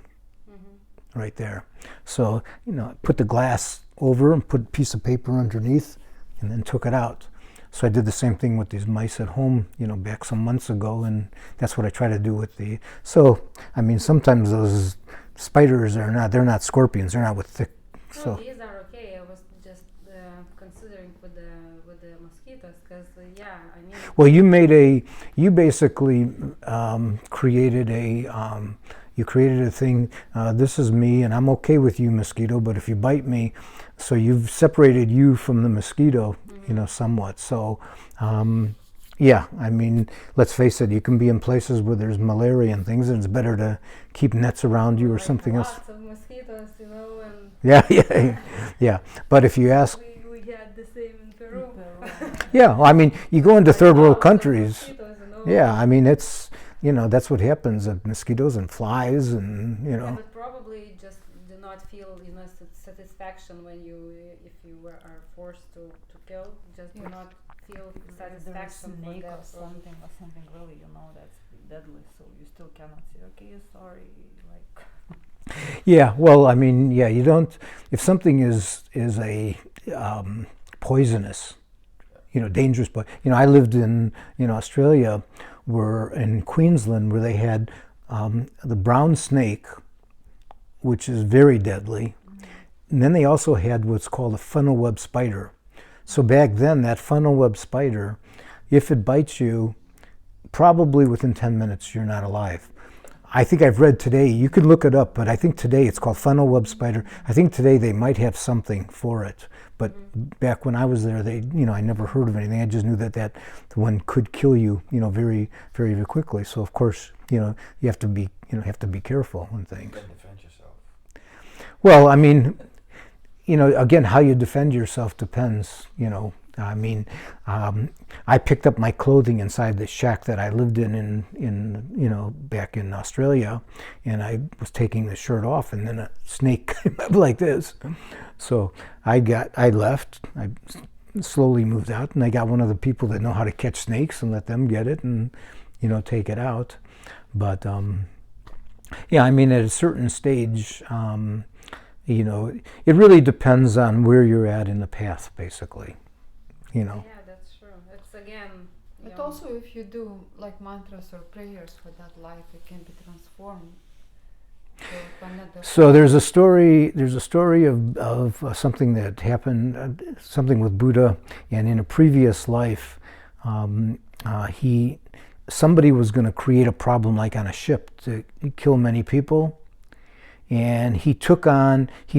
right there. So, I put the glass over and put a piece of paper underneath and then took it out. So I did the same thing with these mice at home, back some months ago, and that's what I try to do with so, sometimes those spiders they're not scorpions, they're not with thick, No, these are okay. I was just considering with the mosquitoes, because Well, you basically created a thing, this is me and I'm okay with you, mosquito, but if you bite me, so you've separated you from the mosquito, somewhat. So, let's face it, you can be in places where there's malaria and things, and it's better to keep nets around you or something else. Lots of mosquitoes, and Yeah. But if you ask, we had the same in Peru. you go into third world countries. Mosquitoes, It's, that's what happens, mosquitoes and flies and, Yeah, but probably just do not feel, satisfaction when if you are forced to kill, just do not feel satisfaction for snake that. or something really, that's deadly, so you still cannot say, okay, sorry, Yeah, well, you don't, if something is a poisonous, dangerous, but, I lived in, Australia, in Queensland, where they had the brown snake, which is very deadly, and then they also had what's called a funnel web spider. So back then, that funnel web spider, if it bites you, probably within 10 minutes, you're not alive. I think I've read today, you could look it up, but I think today it's called funnel web spider. I think today they might have something for it. But back when I was there, I never heard of anything. I just knew that one could kill you, very, very, very quickly. So of course, you have to be careful and things. You can defend yourself. Well, again, how you defend yourself depends, I picked up my clothing inside the shack that I lived in back in Australia, and I was taking the shirt off, and then a snake came up like this. So I left, I slowly moved out, and I got one of the people that know how to catch snakes and let them get it and, take it out. But, at a certain stage, it really depends on where you're at in the path, basically. Yeah, that's true. It's again. But also, if you do like mantras or prayers for that life, it can be transformed. So there's a story of something that happened, something with Buddha, and in a previous life, somebody was going to create a problem like on a ship to kill many people. And he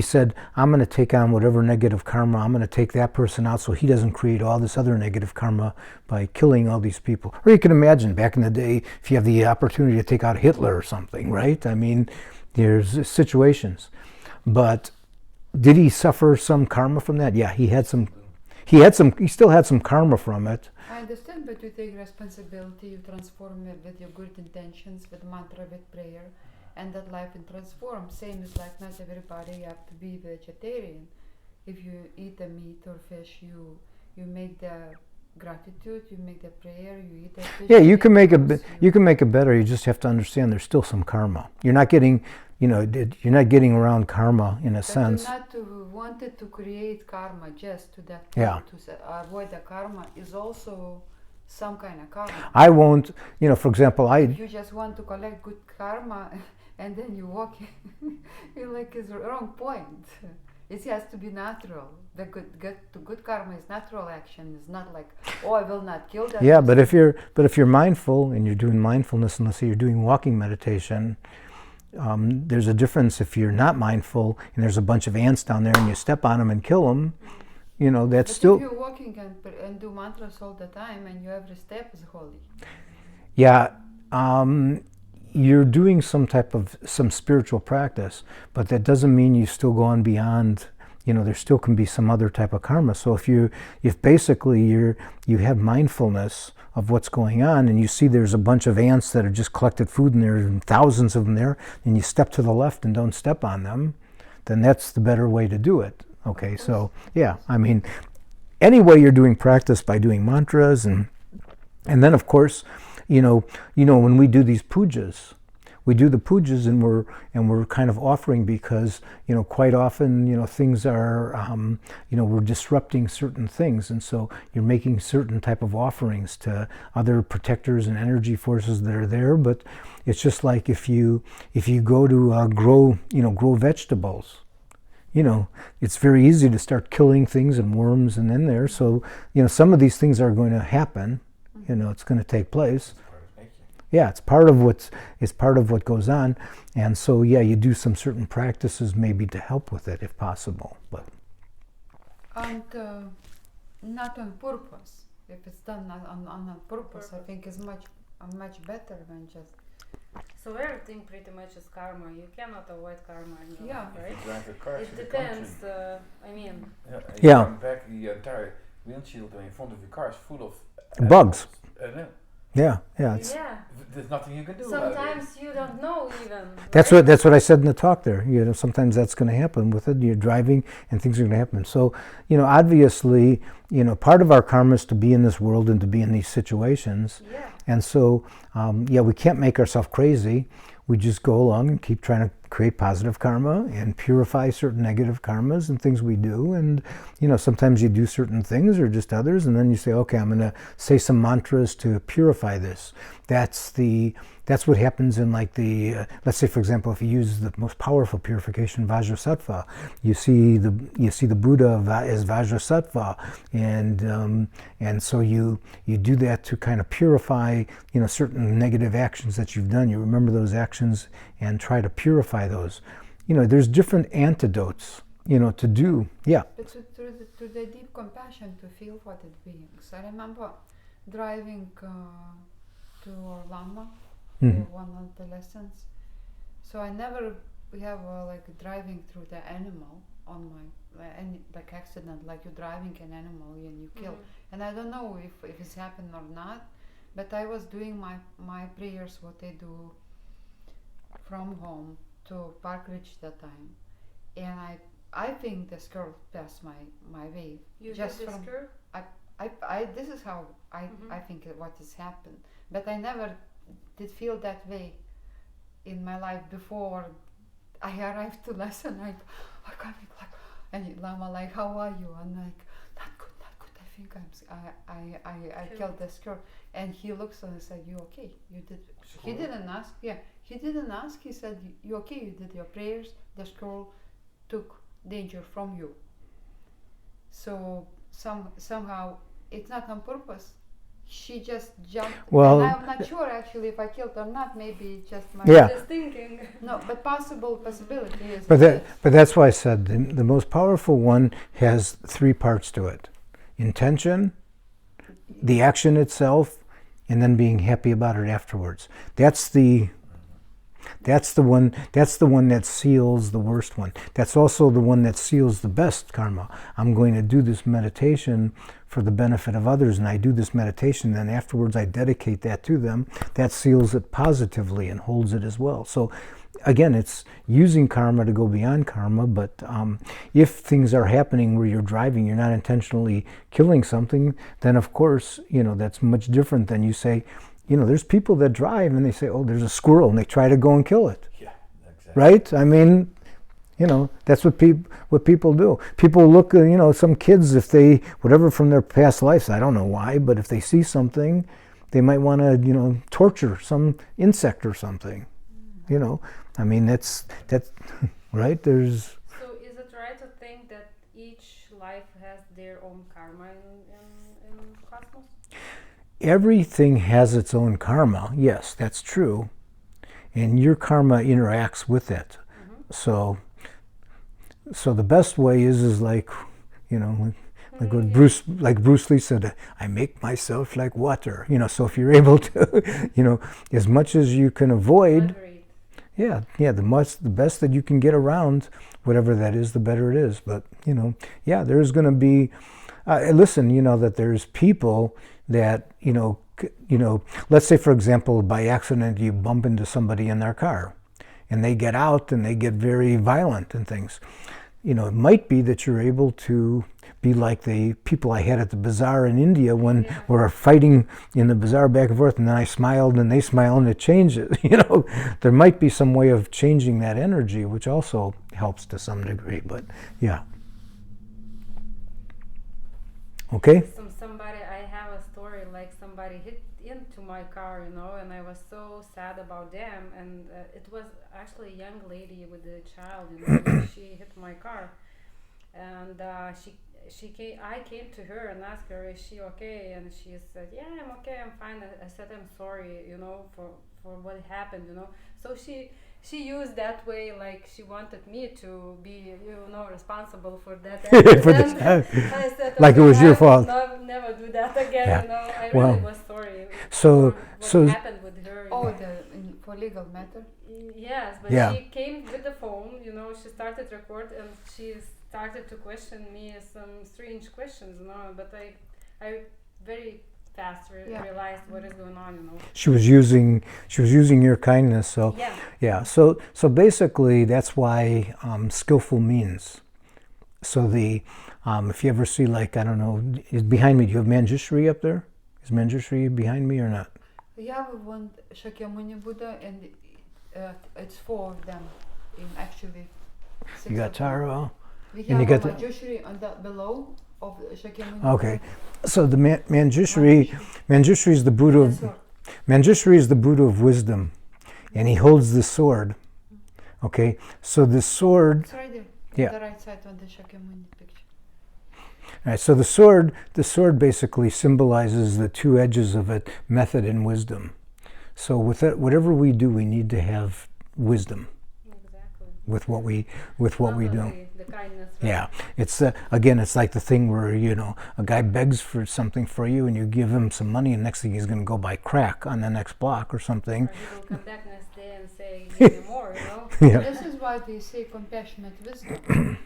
said, I'm going to take on whatever negative karma, I'm going to take that person out so he doesn't create all this other negative karma by killing all these people. Or you can imagine back in the day, if you have the opportunity to take out Hitler or something, right? There's situations. But did he suffer some karma from that? Yeah, he still had some karma from it. I understand, but you take responsibility, you transform it with your good intentions, with mantra, with prayer. And that life can transform. Same as like not everybody have to be vegetarian. If you eat a meat or fish, you make the gratitude, you make the prayer, you eat the fish. Yeah, you can make it better. You just have to understand there's still some karma. You're not getting, you're not getting around karma in a sense. But not wanted to create karma just to that. Yeah. To avoid the karma is also some kind of karma. I won't, for example, If you just want to collect good karma. And then you walk, you're like, it's the wrong point. It has to be natural. The good karma is natural action. It's not like, I will not kill that. Yeah, but if you're mindful and you're doing mindfulness, and let's say you're doing walking meditation, there's a difference if you're not mindful and there's a bunch of ants down there and you step on them and kill them. That's but still. If you're walking and do mantras all the time and every step is holy. Yeah. You're doing some spiritual practice, but that doesn't mean you've still gone beyond, there still can be some other type of karma. So if basically you have mindfulness of what's going on and you see there's a bunch of ants that have just collected food and there are thousands of them there, and you step to the left and don't step on them, then that's the better way to do it. Okay, so yeah, anyway, you're doing practice by doing mantras and then of course, when we do these pujas, we do the pujas, and we're kind of offering because, you know, quite often, you know, things are, you know, we're disrupting certain things, and so you're making certain type of offerings to other protectors and energy forces that are there. But it's just like if you go to grow vegetables, you know, it's very easy to start killing things and worms and in there. So, you know, some of these things are going to happen. You know, it's going to take place. Part of nature. Yeah, it's part of what goes on, and so yeah, you do some certain practices maybe to help with it if possible. But And not on purpose. If it's done on purpose, I think is much better than just. So everything pretty much is karma. You cannot avoid karma in your Yeah. life, If right? you drive a car It to the depends. country, I mean, and Yeah. you come back, the entire windshield in front of your car is full of Bugs. animals. yeah, it's, yeah. There's nothing you can do about it. Sometimes you don't know even. that's right? what I said in the talk there. You know, sometimes that's going to happen with it. You're driving and things are going to happen. So, you know, obviously, you know, part of our karma is to be in this world and to be in these situations. Yeah. And so, yeah, we can't make ourselves crazy. We just go along and keep trying to create positive karma and purify certain negative karmas and things we do. And, you know, sometimes you do certain things or just others, and then you say, okay, I'm going to say some mantras to purify this. That's what happens in like the, let's say, for example, if you use the most powerful purification, Vajrasattva, you see the Buddha as Vajrasattva, and so you do that to kind of purify, you know, certain negative actions that you've done. You remember those actions and try to purify those. You know, there's different antidotes, you know, to do. Yeah. But to the deep compassion to feel what it brings. I remember driving to Orlando. Mhm. One of the lessons. So I never have like driving through the animal on my any like accident, like you're driving an animal and you kill. And I don't know if it's happened or not, but I was doing my prayers, what I do from home to Park Ridge that time, and I think the squirrel passed my way. You just did this from curve? I this is how I think what has happened, but I never did feel that way in my life before I arrived to lesson. I coming like, and Lama like, how are you? I'm like, not good. I think I killed the squirrel. And he looks and he said, you okay? You did. He didn't ask. Yeah, he didn't ask. He said, you okay? You did your prayers. The squirrel took danger from you. So somehow it's not on purpose. She just jumped. Well, and I'm not sure actually if I killed or not. Maybe just my. Yeah. Just thinking. No, but possibility is. But that's why I said the most powerful one has three parts to it: intention, the action itself, and then being happy about it afterwards. That's the one that seals the worst one. That's also the one that seals the best karma. I'm going to do this meditation for the benefit of others, and I do this meditation, then afterwards I dedicate that to them. That seals it positively and holds it as well. So again, it's using karma to go beyond karma, but if things are happening where you're driving, you're not intentionally killing something, then of course, you know, that's much different than you say, you know, there's people that drive and they say, oh, there's a squirrel, and they try to go and kill it. Yeah, exactly. Right? I mean, you know, that's what people do. People look, you know, some kids, if they, whatever from their past lives, I don't know why, but if they see something, they might want to, you know, torture some insect or something. You know, I mean, that's right? There's... So is it right to think that each life has their own karma in cosmos? Everything has its own karma. Yes, that's true. And your karma interacts with it. So the best way is like, you know, like what Bruce Lee said, I make myself like water. You know, so if you're able to, you know, as much as you can avoid, Moderate. the best that you can get around whatever that is, the better it is. But, you know, yeah, there's going to be, listen, you know, that there's people that, you know, let's say, for example, by accident you bump into somebody in their car and they get out and they get very violent and things. You know, it might be that you're able to be like the people I had at the bazaar in India when Yeah. we're fighting in the bazaar back and forth, and then I smiled and they smile and it changes. There might be some way of changing that energy, which also helps to some degree. But yeah. Okay. Somebody, I have a story like somebody hit into my car, and I was so sad about them. And it was actually a young lady with a child, and she hit my car, and she came. I came to her and asked her, "Is she okay?" And she said, "Yeah, I'm okay. I'm fine." I said, "I'm sorry, for what happened. So she used that way, like she wanted me to be, responsible for that. For the accident. child. I said, Like it "Okay, was your I will fault." never do that again. Yeah. I Well, really was sorry so- for what so- happened with her. Oh, for legal matter. Yes, but Yeah. she came with the phone. She started record and she started to question me some strange questions. But I very fast Yeah. realized what is going on. She was using your kindness. So Yeah. yeah. So basically, that's why skillful means. So if you ever see, like, I don't know, behind me, do you have Manjushri up there? Is Manjushri behind me or not? Yeah, we want Shakyamuni Buddha, and it's 4 of them. Actually, 6 You got of them. Taro. We and you have get a the- Manjushri on the below of Shakyamuni. Okay. So the Manjushri is the Buddha Buddha. of Manjushri is the Buddha of wisdom, and he holds the sword. Okay. So the sword. It's right there. Yeah. On the right side on the Shakyamuni picture. All right, so the sword basically symbolizes the 2 edges of it, method and wisdom. So with that, whatever we do, we need to have wisdom Exactly. with what we do. The kindness. Right? Yeah, it's again, it's like the thing where a guy begs for something for you, and you give him some money, and next thing he's going to go buy crack on the next block or something. Or he will come back next day and say, "Give me more," Yeah. This is why they say compassionate wisdom.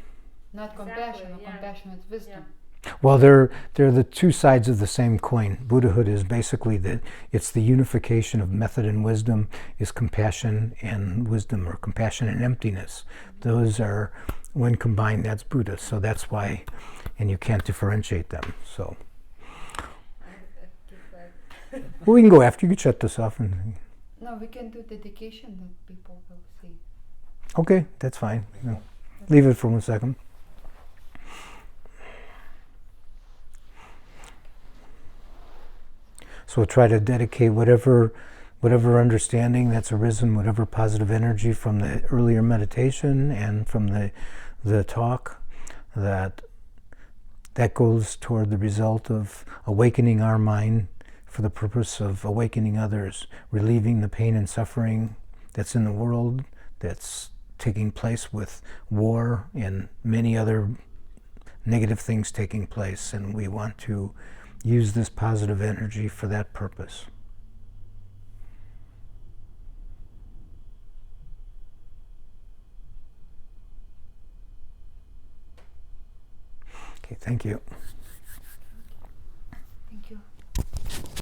Not compassion, Exactly, or yeah. compassionate wisdom. Well, they're the 2 sides of the same coin. Buddhahood is basically it's the unification of method and wisdom, is compassion and wisdom, or compassion and emptiness. Those are, when combined, that's Buddha. So that's why, and you can't differentiate them. So I keep like well, we can go after. You can shut this off and. No, we can do dedication that people will see. Okay, that's fine. Yeah. Leave it for 1 second. So we'll try to dedicate whatever understanding that's arisen, whatever positive energy from the earlier meditation and from the talk, that goes toward the result of awakening our mind for the purpose of awakening others, relieving the pain and suffering that's in the world, that's taking place with war and many other negative things taking place, and we want to use this positive energy for that purpose. Okay, thank you.